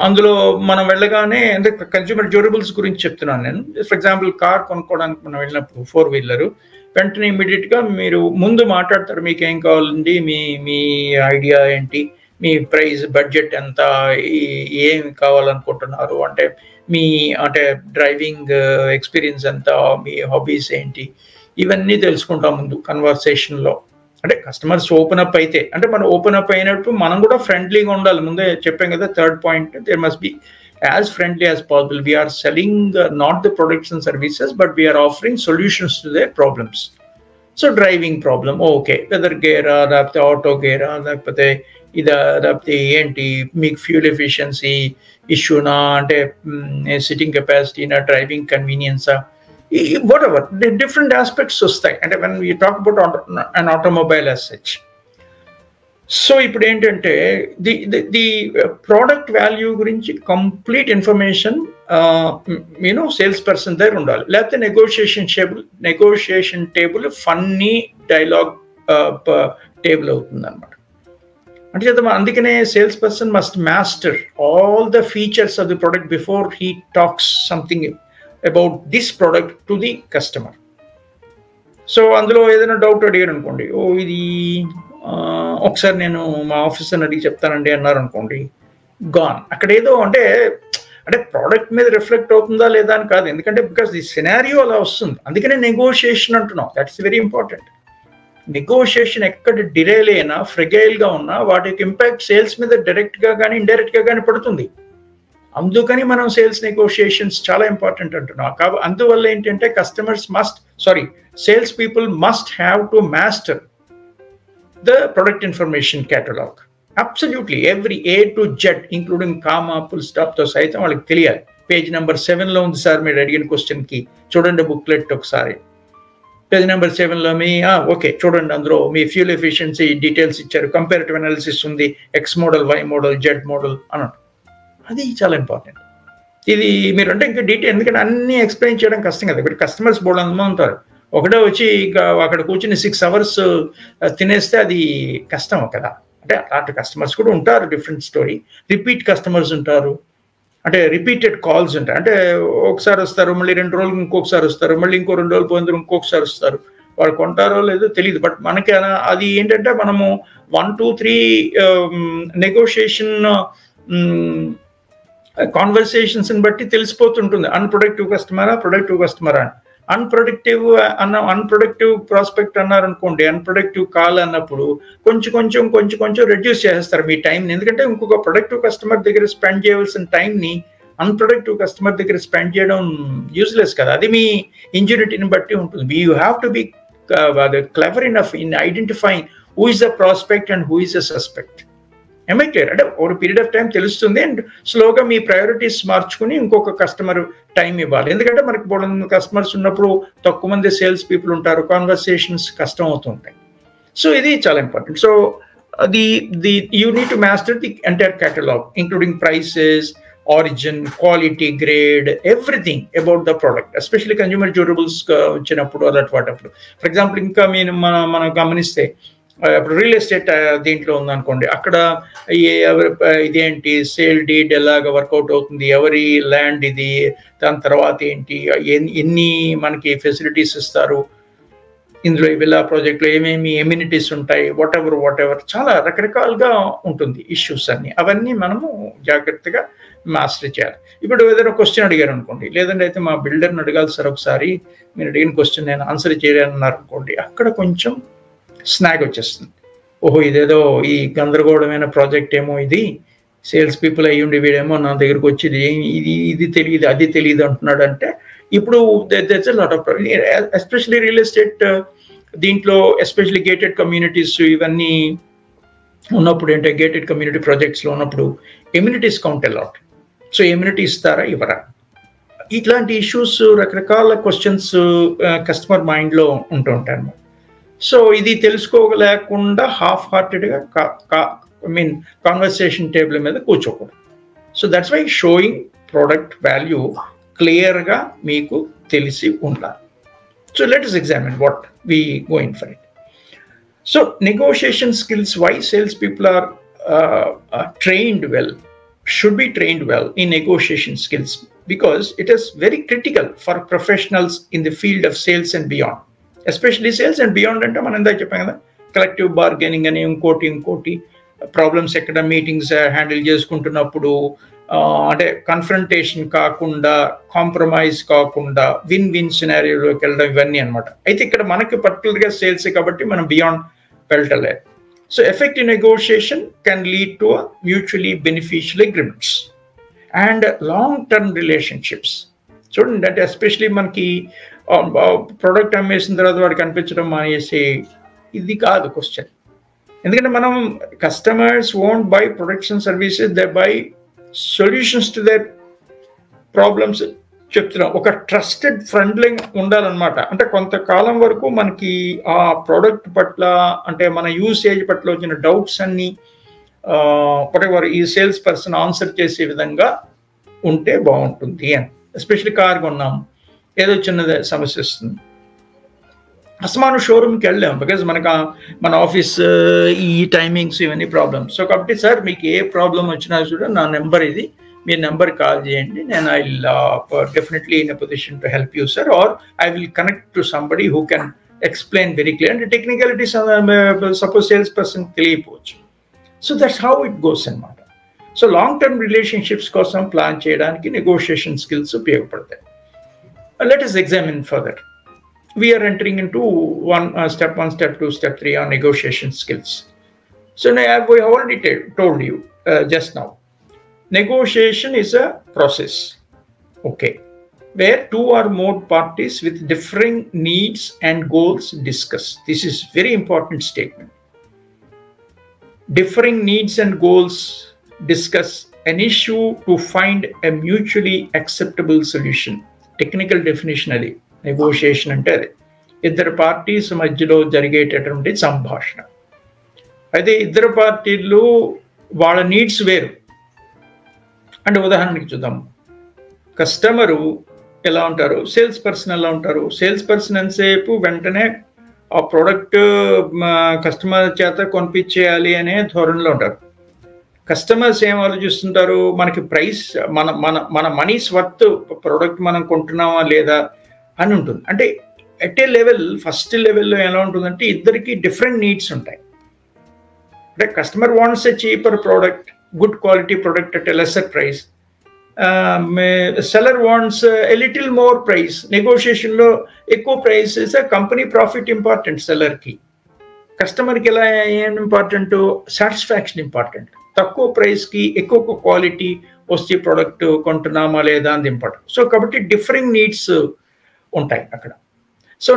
[SPEAKER 1] అందులో మనం వెళ్ళగానే అంటే కన్స్యూమర్ డ్యూరబుల్స్ గురించి చెప్తున్నాను నేను. ఫర్ ఎగ్జాంపుల్ కార్ కొనుక్కోవడానికి మనం వెళ్ళినప్పుడు 4-wheeler వెంటనే ఇమీడియట్గా మీరు ముందు మాట్లాడతారు, మీకు ఏం కావాలండి, మీ ఐడియా ఏంటి, మీ ప్రైస్ బడ్జెట్ ఎంత, ఏమి కావాలనుకుంటున్నారు, అంటే అంటే డ్రైవింగ్ ఎక్స్పీరియన్స్ ఎంత, మీ హాబీస్ ఏంటి, ఇవన్నీ తెలుసుకుంటాం ముందు కన్వర్సేషన్లో. అంటే కస్టమర్స్ ఓపెన్ అప్ అయితే, అంటే మనం ఓపెన్ అప్ అయినప్పుడు మనం కూడా ఫ్రెండ్లీగా ఉండాలి. ముందే చెప్పాం కదా, third point, there must be as friendly as possible. We're selling not the products and services, but we're offering solutions to their problems. So driving problem okay, whether గేరా లేకపోతే ఆటో గేరా లేకపోతే లేకపోతే ఏంటి, మీకు ఫ్యూల్ ఎఫిషియన్సీ ఇష్యూనా, అంటే sitting కెపాసిటీనా, driving కన్వీనియన్సా, whatever, the different aspects వస్తాయి. అంటే when we talk about an automobile as such. So ఇప్పుడు ఏంటంటే ది ప్రోడక్ట్ వాల్యూ గురించి కంప్లీట్ ఇన్ఫర్మేషన్ సేల్స్ పర్సన్ దగ్గర ఉండాలి. లేకపోతే negotiation table funny dialogue table అవుతుంది అనమాట. అంటే అందుకనే sales person must master all the features of the product before he talks something about this product to the customer. So అందులో ఏదైనా డౌట్ అడిగారు అనుకోండి, ఇది ఒకసారి నేను మా ఆఫీసర్ని అడిగి చెప్తానండి అన్నారు అనుకోండి, గాన్. అక్కడ ఏదో అంటే ప్రోడక్ట్ మీద రిఫ్లెక్ట్ అవుతుందా లేదా అని కాదు, ఎందుకంటే బికాస్ ది సినారియో అలా వస్తుంది. అందుకనే నెగోషియేషన్ అంటున్నాం, దట్స్ వెరీ ఇంపార్టెంట్. నెగోషియేషన్ ఎక్కడ డిరైల్ అయినా, ఫ్రెగైల్గా ఉన్నా వాటికి ఇంపాక్ట్ సేల్స్ మీద డైరెక్ట్గా కానీ ఇండైరెక్ట్గా కానీ పడుతుంది. అందుకని మనం సేల్స్ నెగోషియేషన్స్ చాలా ఇంపార్టెంట్ అంటున్నాం. అందువల్ల ఏంటంటే sales people must have to master the product information catalogue. Absolutely every A to Z including comma full స్టాప్తో సైతం వాళ్ళకి తెలియాలి. పేజ్ నెంబర్ 7లో ఉంది సార్, మీరు అడిగిన క్వశ్చన్కి చూడండి బుక్లెట్ ఒకసారి. పేజ్ నెంబర్ 7లో ఓకే చూడండి, అందులో మీ ఫ్యూల్ ఎఫిషియన్సీ డీటెయిల్స్ ఇచ్చారు, కంపారిటివ్ అనాలిసిస్ ఉంది, X model, Y model, Z model అన్నట్టు. అది చాలా ఇంపార్టెంట్. ఇది మీరు అంటే ఇంకా డీటెయిల్, ఎందుకంటే అన్నీ ఎక్స్ప్లెయిన్ చేయడం కష్టం కదా. ఇప్పుడు కస్టమర్స్ బోర్డు అందమా ఉంటారు, ఒకటే వచ్చి ఇక అక్కడ కూర్చుని 6 hours తినేస్తే అది కష్టం కదా. అంటే అలాంటి కస్టమర్స్ కూడా ఉంటారు, డిఫరెంట్ స్టోరీ. రిపీట్ కస్టమర్స్ ఉంటారు, అంటే రిపీటెడ్ కాల్స్ ఉంటాయి. అంటే ఒకసారి వస్తారు, మళ్ళీ 2 రోజులు ఇంకొకసారి వస్తారు, మళ్ళీ ఇంకో 2 రోజులు పోయిన ఇంకొకసారి వస్తారు. వాళ్ళు కొంటారో లేదో తెలియదు, బట్ మనకి అది ఏంటంటే మనము 1, 2, 3 నెగోషియేషన్ కాన్వర్సేషన్స్ని బట్టి తెలిసిపోతుంటుంది, అన్ప్రొడక్టివ్ కస్టమరా, ప్రొడక్టివ్ కస్టమరా అని. అన్ప్రొడక్టివ్ ప్రాస్పెక్ట్ అన్నారు అనుకోండి, అన్ప్రొడక్టివ్ కాల్ అన్నప్పుడు కొంచెం రెడ్యూస్ చేస్తారు మీ టైంని. ఎందుకంటే ఇంకొక ప్రొడక్టివ్ కస్టమర్ దగ్గర స్పెండ్ చేయవలసిన టైంని అన్ప్రొడక్టివ్ కస్టమర్ దగ్గర స్పెండ్ చేయడం యూజ్లెస్ కదా. అది మీ ఇంజనీటీని బట్టి ఉంటుంది. You have to be clever enough in identifying who is the prospect and who is the suspect. MI clear? అంటే ఒక పీరియడ్ ఆఫ్ టైం తెలుస్తుంది అండ్ స్లోగా మీ ప్రయారిటీస్ మార్చుకుని ఇంకొక కస్టమర్ టైం ఇవ్వాలి. ఎందుకంటే మనకి బోల్డెన్ కస్టమర్స్ ఉన్నప్పుడు తక్కువ మంది సేల్స్ పీపుల్ ఉంటారు, కాన్వర్సేషన్స్ కష్టం అవుతుంటాయి. సో ఇది చాలా important. So you need to master the entire catalog, including prices, origin, quality, grade, everything about the product, especially consumer durables వచ్చినప్పుడు అలాంటి. ఫర్ ఎగ్జాంపుల్ ఇంకా మనం గమనిస్తే ఇప్పుడు రియల్ ఎస్టేట్ దీంట్లో ఉందనుకోండి, అక్కడ ఇదేంటి సేల్ డీడ్ ఎలాగ వర్కౌట్ అవుతుంది, ఎవరి ల్యాండ్ ఇది, దాని తర్వాత ఏంటి, ఎన్ని మనకి ఫెసిలిటీస్ ఇస్తారు, ఇందులో ఈ విల్లా ప్రాజెక్ట్లో ఏమేమి ఎమ్యూనిటీస్ ఉంటాయి, వాట్ ఎవర్ చాలా రకరకాలుగా ఉంటుంది ఇష్యూస్ అన్ని. అవన్నీ మనము జాగ్రత్తగా మాస్టర్ చేయాలి. ఇప్పుడు ఏదైనా క్వశ్చన్ అడిగారు అనుకోండి, లేదంటే అయితే మా బిల్డర్ని అడగాలి సార్ ఒకసారి, మీరు అడిగిన క్వశ్చన్ నేను ఆన్సర్ చేయలేనన్నారు అనుకోండి, అక్కడ కొంచెం స్నాగ్ వచ్చేస్తుంది. ఓహో ఇదేదో ఈ గందరగోళమైన ప్రాజెక్ట్ ఏమో, ఇది సేల్స్ పీపుల్ అయ్యి ఉండి వీడేమో నా దగ్గరకు వచ్చి ఇది తెలియదు అది తెలియదు అంటున్నాడు అంటే ఇప్పుడు that's a lot of especially real estate దీంట్లో ఎస్పెషల్లీ గేటెడ్ కమ్యూనిటీస్ ఇవన్నీ ఉన్నప్పుడు ఏంటంటే గేటెడ్ కమ్యూనిటీ ప్రాజెక్ట్స్లో ఉన్నప్పుడు amenities count a lot. So amenity ఇస్తారా ఇవ్వరా, ఇట్లాంటి ఇష్యూస్ రకరకాల క్వశ్చన్స్ కస్టమర్ మైండ్లో ఉంటూ ఉంటాయి అన్నమాట. సో ఇది తెలుసుకోలేకుండా హాఫ్ హార్టెడ్గా కాన్వర్సేషన్ టేబుల్ మీద కూర్చోకూడదు. So that's why showing product value క్లియర్గా మీకు తెలిసి ఉండాలి. So let us examine what we go in for it. So negotiation skills, why sales people are trained well, should be trained well in negotiation skills, because it is very critical for professionals in the field of sales and beyond. Especially sales and beyond అంటే మనం ఇందాక చెప్పాం కదా, collective bargaining అని ఇంకోటి problems ఎక్కడ meetings handle చేసుకుంటున్నప్పుడు అంటే కన్ఫ్రంటేషన్ కాకుండా, కాంప్రమైజ్ కాకుండా విన్ విన్ సినారియోలోకి వెళ్ళడం, ఇవన్నీ అనమాట. అయితే ఇక్కడ మనకి పర్టికులర్గా సేల్స్ కాబట్టి మనం బియాండ్ వెళ్ళటలేదు. So effective negotiation can lead to mutually beneficial agreements and long term relationships. చూడండి, అంటే ఎస్పెషలీ మనకి ప్రోడక్ట్ అమ్మేసిన తర్వాత వాడికి కనిపించడం మానేసి ఇది కాదు క్వశ్చన్. ఎందుకంటే మనం customers won't by products and services, they by solutions to their problems చెప్తున్నాం. ఒక ట్రస్టెడ్ ఫ్రెండ్లింగ్ ఉండాలన్నమాట. అంటే కొంతకాలం వరకు మనకి ఆ ప్రోడక్ట్ పట్ల అంటే మన యూసేజ్ పట్ల వచ్చిన డౌట్స్ అన్ని వాటెవర్ ఈ సేల్స్ పర్సన్ ఆన్సర్ చేసే విధంగా ఉంటే బాగుంటుంది అని. ఎస్పెషల్లీ కార్ కొన్నాం, ఏదో చిన్నది సమస్య వస్తుంది, అసమాను షోరూమ్కి వెళ్ళాం, బికాజ్ మనకు మన ఆఫీస్ ఈ టైమింగ్స్ ఇవన్నీ ప్రాబ్లమ్స్. సో కాబట్టి సార్ మీకు ఏ ప్రాబ్లం వచ్చినా కూడా నా నెంబర్ ఇది, మీ నెంబర్ కాల్ చేయండి, నేను I will definitely in a position to help you sir, or I will connect to somebody who can explain very clear. అంటే టెక్నికాలిటీస్ సపోజ్ సేల్స్ పర్సన్ తెలియకపోవచ్చు. So that's how it goes అన్నమాట. So long term relationships కోసం plan చేయడానికి negotiation skills ఉపయోగపడతాయి. Let us examine further. We are entering into step 1, step 2, step 3 on negotiation skills. So now we have already told you just now. Negotiation is a process, okay, where two or more parties with differing needs and goals discuss. This is very important statement. Differing needs and goals discuss an issue to find a mutually acceptable solution. Technical definition అది. Negotiation అంటే అది ఇద్దరు parties మధ్యలో జరిగేటటువంటి సంభాషణ. అయితే ఇద్దరు పార్టీలు వాళ్ళ నీడ్స్ వేరు. అంటే ఉదాహరణకి చూద్దాం, కస్టమరు ఎలా ఉంటారు, సేల్స్ పర్సన్ ఎలా ఉంటారు. సేల్స్ పర్సన్ ఎంతసేపు వెంటనే ఆ ప్రోడక్ట్ కస్టమర్ చేత కొనిపించేయాలి అనే ధోరణిలో ఉంటారు. కస్టమర్స్ ఏం ఆలోచిస్తుంటారు, మనకి ప్రైస్ మన మనీస్ వర్త్ ప్రోడక్ట్ మనం కొంటున్నామా లేదా అని ఉంటుంది. అంటే ఎట్ ఏ లెవెల్, ఫస్ట్ లెవెల్లో ఎలా ఉంటుందంటే ఇద్దరికి డిఫరెంట్ నీడ్స్ ఉంటాయి. అంటే customer wants a cheaper product, good quality product at a lesser price. Seller wants a little more price. నెగోషియేషన్లో ఎక్కువ ప్రైస్ ఇస్తే కంపెనీ ప్రాఫిట్ ఇంపార్టెంట్, సెల్లర్కి. కస్టమర్కి ఎలా ఏం ఇంపార్టెంట్, సాటిస్ఫాక్షన్ ఇంపార్టెంట్. తక్కువ ప్రైస్కి ఎక్కువ క్వాలిటీ వస్తే ప్రోడక్ట్ కొంటున్నామా లేదా అని ఇంపార్టెంట్. సో కాబట్టి డిఫరెంట్ నీడ్స్ ఉంటాయి అక్కడ. సో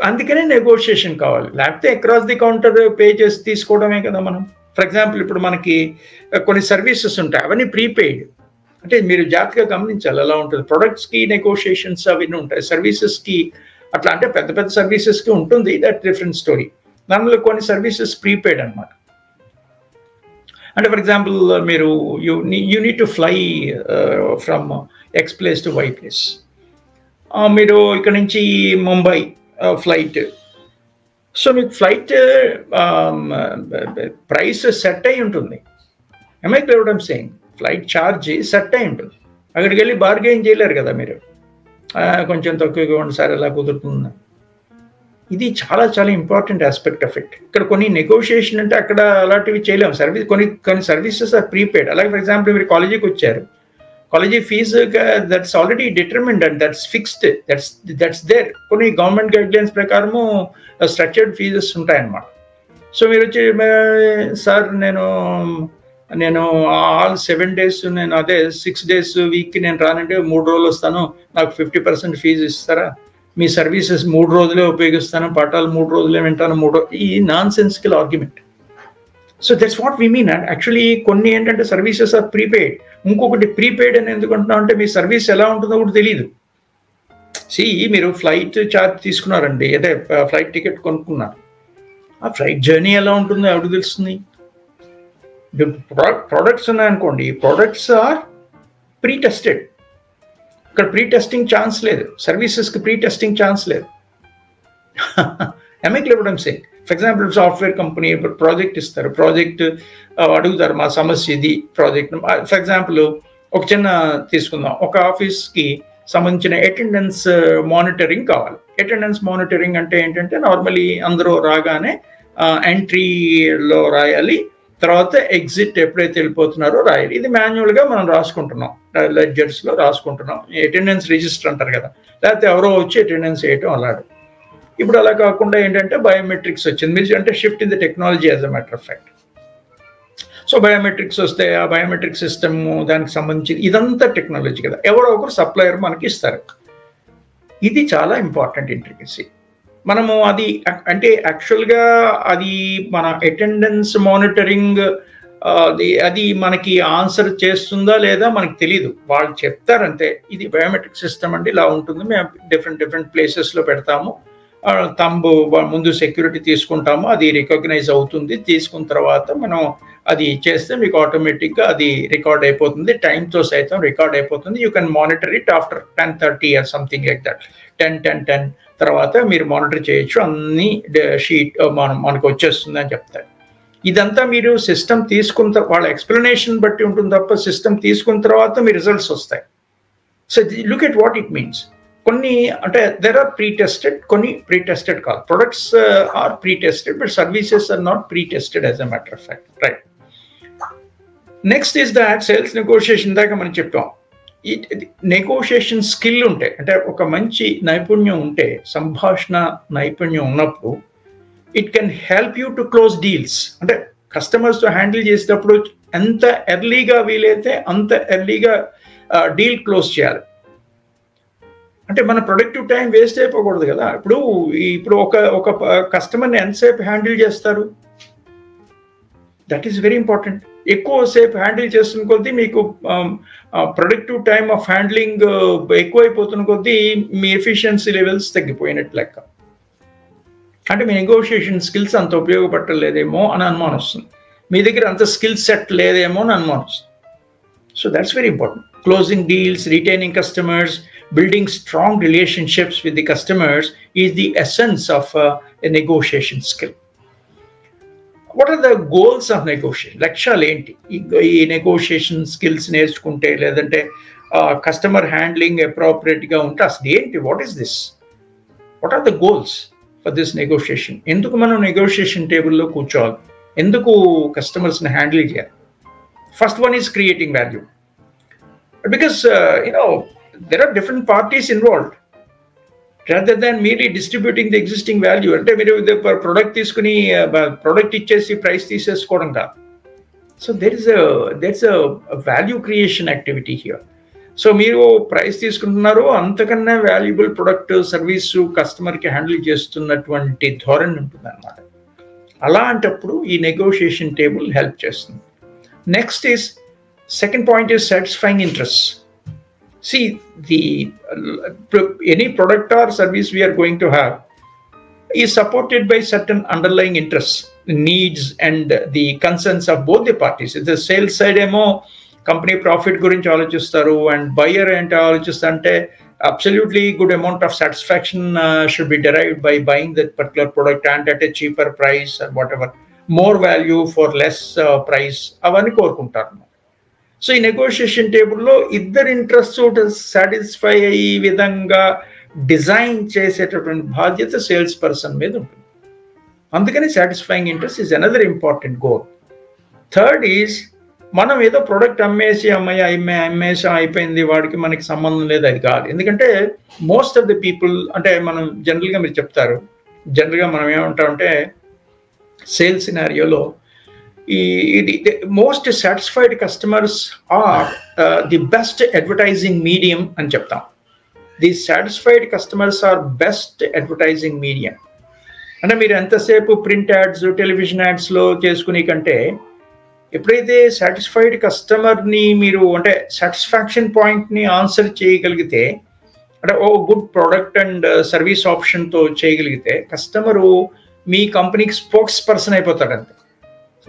[SPEAKER 1] అందుకనే నెగోషియేషన్ కావాలి, లేకపోతే అక్రాస్ ది కౌంటర్ పే చేసి తీసుకోవడమే కదా మనం. ఫర్ ఎగ్జాంపుల్ ఇప్పుడు మనకి కొన్ని సర్వీసెస్ ఉంటాయి, అవన్నీ ప్రీపెయిడ్. అంటే మీరు జాగ్రత్తగా గమనించాలి ఎలా ఉంటుంది. ప్రొడక్ట్స్కి నెగోషియేషన్స్ అవన్నీ ఉంటాయి, సర్వీసెస్కి అట్లా అంటే పెద్ద పెద్ద సర్వీసెస్కి ఉంటుంది, దట్ డిఫరెంట్ స్టోరీ. దానిలో కొన్ని సర్వీసెస్ ప్రీపెయిడ్ అనమాట. అంటే ఫర్ ఎగ్జాంపుల్ మీరు you need to fly from X place to Y place. మీరు ఇక్కడ నుంచి ముంబై ఫ్లైట్. సో మీకు ఫ్లైట్ ప్రైస్ సెట్ అయి ఉంటుంది. Am I clear I'm saying, flight charge set అయి ఉంటుంది. అక్కడికి వెళ్ళి బార్గెయిన్ చేయలేరు కదా మీరు, కొంచెం తక్కువగా ఇవ్వండి సార్ ఎలా కుదురుతుంది. ఇది చాలా చాలా ఇంపార్టెంట్ ఆస్పెక్ట్ ఆఫ్ ఇట్. ఇక్కడ కొన్ని నెగోషియేషన్ అంటే అక్కడ అలాంటివి చేయలేము. కొన్ని సర్వీసెస్ ఆర్ ప్రీపెయిడ్. అలాగే ఫర్ ఎగ్జాంపుల్ మీరు కాలేజీకి వచ్చారు, college fees that's already determined and that's fixed, that's there. కొన్ని గవర్నమెంట్ గైడ్ లైన్స్ ప్రకారము స్ట్రక్చర్డ్ ఫీజెస్ ఉంటాయన్నమాట. సో మీరు వచ్చి సార్ నేను ఆల్ 7 days నేను అదే 6 days వీక్కి నేను రానంటే 3 రోజులు వస్తాను, నాకు 50% ఫీజు ఇస్తారా? మీ సర్వీసెస్ 3 రోజులే ఉపయోగిస్తాను, పాఠాలు 3 రోజులే వింటాను, ఈ non sensical argument. So that's what we mean. Actually కొన్ని ఏంటంటే సర్వీసెస్ ఆర్ ప్రీపెయిడ్. ఇంకొకటి ప్రీపెయిడ్ అని ఎందుకు అంటున్నాం అంటే మీ సర్వీస్ ఎలా ఉంటుందో కూడా తెలియదు. మీరు ఫ్లైట్ ఛార్జ్ తీసుకున్నారండి, అదే ఫ్లైట్ టికెట్ కొనుక్కున్నారు, ఆ ఫ్లైట్ జర్నీ ఎలా ఉంటుందో ఎవరికి తెలుస్తుంది? ప్రోడక్ట్స్ ఉన్నాయనుకోండి, ప్రోడక్ట్స్ ఆర్ ప్రీ టెస్టెడ్. ఇక్కడ ప్రీ టెస్టింగ్ ఛాన్స్ లేదు, సర్వీసెస్కి ప్రీ టెస్టింగ్ ఛాన్స్ లేదు. MI clear I'm saying. For example software company project ఇస్తారు, ప్రాజెక్ట్ అడుగుతారు మా సమస్య ఇది ప్రాజెక్ట్. ఫర్ ఎగ్జాంపుల్ ఒక చిన్న తీసుకుందాం, ఒక ఆఫీస్కి సంబంధించిన అటెండెన్స్ మానిటరింగ్ కావాలి. అటెండెన్స్ మానిటరింగ్ అంటే ఏంటంటే నార్మలీ అందరూ రాగానే ఎంట్రీలో రాయాలి, తర్వాత ఎగ్జిట్ ఎప్పుడైతే వెళ్ళిపోతున్నారో రాయాలి. ఇది మాన్యువల్గా మనం రాసుకుంటున్నాం, లెడ్జర్స్లో రాసుకుంటున్నాం. అటెండెన్స్ రిజిస్టర్ అంటారు కదా, లేకపోతే ఎవరో వచ్చి అటెండెన్స్ వేయటం అలాంటి. ఇప్పుడు అలా కాకుండా ఏంటంటే బయోమెట్రిక్స్ వచ్చింది, అంటే shift in the technology as a matter of fact. So biometrics వస్తే ఆ బయోమెట్రిక్ సిస్టమ్ దానికి సంబంధించి ఇదంతా టెక్నాలజీ కదా, ఎవరో ఒకరు సప్లయర్ మనకి ఇస్తారు. ఇది చాలా ఇంపార్టెంట్ ఇంట్రికసీ. మనము అది అంటే యాక్చువల్గా అది మన అటెండెన్స్ మానిటరింగ్ అది మనకి ఆన్సర్ చేస్తుందా లేదా మనకి తెలీదు, వాళ్ళు చెప్తారంతే ఇది బయోమెట్రిక్ సిస్టమ్ అంటే ఇలా ఉంటుంది, మేము డిఫరెంట్ ప్లేసెస్లో పెడతాము, తంబు ముందు సెక్యూరిటీ తీసుకుంటాము, అది రికగ్నైజ్ అవుతుంది, తీసుకున్న తర్వాత మనం అది చేస్తే మీకు ఆటోమేటిక్గా అది రికార్డ్ అయిపోతుంది, టైంతో సైతం రికార్డ్ అయిపోతుంది. You can monitor it after 10:30 or something like that. 10 తర్వాత మీరు మానిటర్ చేయొచ్చు, అన్ని షీట్ మనకు వచ్చేస్తుంది అని చెప్తారు. ఇదంతా మీరు సిస్టమ్ తీసుకున్న వాళ్ళ ఎక్స్ప్లెనేషన్ బట్టి ఉంటుంది తప్ప సిస్టమ్ తీసుకున్న తర్వాత మీ రిజల్ట్స్ వస్తాయి. So look at what it means. కొన్ని అంటే దెర్ ఆర్ ప్రీ టెస్టెడ్, కొన్ని ప్రీ టెస్టెడ్ కాదు. Products are pretested but services are not pretested as a matter of fact, right? Next is that sales negotiation. దాకా మనం చెప్పాం. ఈ negotiation skill ఉంటే, అంటే ఒక మంచి నైపుణ్యం ఉంటే, సంభాషణ నైపుణ్యం ఉన్నప్పుడు it can help you to close deals. అంటే కస్టమర్స్తో హ్యాండిల్ చేసేటప్పుడు ఎంత ఎర్లీగా వీలైతే అంత ఎర్లీగా డీల్ క్లోజ్ చేయాలి. అంటే మన ప్రొడక్టివ్ టైం వేస్ట్ అయిపోకూడదు కదా. ఇప్పుడు ఒక కస్టమర్ని ఎంతసేపు హ్యాండిల్ చేస్తారు, దట్ ఈస్ వెరీ ఇంపార్టెంట్. ఎక్కువసేపు హ్యాండిల్ చేస్తున్న కొద్దీ మీకు ప్రొడక్టివ్ టైమ్ ఆఫ్ హ్యాండ్లింగ్ ఎక్కువైపోతున్న కొద్దీ మీ ఎఫిషియన్సీ లెవెల్స్ తగ్గిపోయినట్టు లెక్క. అంటే మీ నెగోషియేషన్ స్కిల్స్ అంత ఉపయోగపడలేదేమో అని అనుమానం వస్తుంది, మీ దగ్గర అంత స్కిల్ సెట్ లేదేమో అని అనుమానం వస్తుంది. So that's very important. Closing deals, retaining customers, building strong relationships with the customers is the essence of a negotiation skill. What are the goals of negotiation? లక్ష్యాలు ఏంటి ఈ నెగోషియేషన్ స్కిల్స్ నేర్చుకుంటే, లేదంటే customer handling అప్రోప్రియేట్గా ఉంటే అసలు ఏంటి? What is this? What are the goals for this negotiation? ఎందుకు మనం నెగోషియేషన్ టేబుల్లో కూర్చోవాలి? ఎందుకు కస్టమర్స్ని హ్యాండిల్ చేయాలి? First one is creating value. Because there are different parties involved rather than merely distributing the existing value. అంటే మీరు ప్రొడక్ట్ తీసుకుని ప్రొడక్ట్ ఇచ్చేసి ప్రైస్ తీసేసుకోవడం కాదు. So there's a value creation activity here. So మీరు ప్రైస్ తీసుకుంటున్నారు, అంతకన్నా valuable product service కస్టమర్కి handle చేస్తున్నటువంటి ధోరణి ఉంటుంది అనమాట. అలాంటప్పుడు ఈ నెగోషియేషన్ టేబుల్ హెల్ప్ చేస్తుంది. Next is second point is satisfying interest. See, any product or service we are going to have is supported by certain underlying interests, needs, and the concerns of both the parties. The sales side emo company profit gurinchi alochistaru, and buyer ante alochistante absolutely good amount of satisfaction should be derived by buying that particular product and at a cheaper price or whatever, more value for less price avani korukuntaru. So ఈ negotiation టేబుల్లో ఇద్దరు interest satisfy అయ్యే విధంగా design చేసేటటువంటి బాధ్యత sales person మీద ఉంటుంది. అందుకని satisfying interest is another important goal. Third is మనం ఏదో ప్రొడక్ట్ అమ్మేసాం అయిపోయింది, వాడికి మనకి సంబంధం లేదు, అది కాదు. ఎందుకంటే మోస్ట్ ఆఫ్ ది పీపుల్, అంటే మనం జనరల్గా మీరు చెప్తారు, జనరల్గా మనం ఏమంటామంటే sales సినారియోలో the most satisfied customers are the best advertising medium అని చెప్తాం. These satisfied customers are best advertising medium. అంటే మీరు ఎంతసేపు ప్రింట్ యాడ్స్, టెలివిజన్ యాడ్స్లో చేసుకునే కంటే ఎప్పుడైతే సాటిస్ఫైడ్ కస్టమర్ని మీరు అంటే సాటిస్ఫాక్షన్ పాయింట్ని ఆన్సర్ చేయగలిగితే, అంటే ఓ గుడ్ ప్రోడక్ట్ అండ్ సర్వీస్ ఆప్షన్తో చేయగలిగితే కస్టమరు మీ కంపెనీకి స్పోక్స్ పర్సన్ అయిపోతాడు అంతే.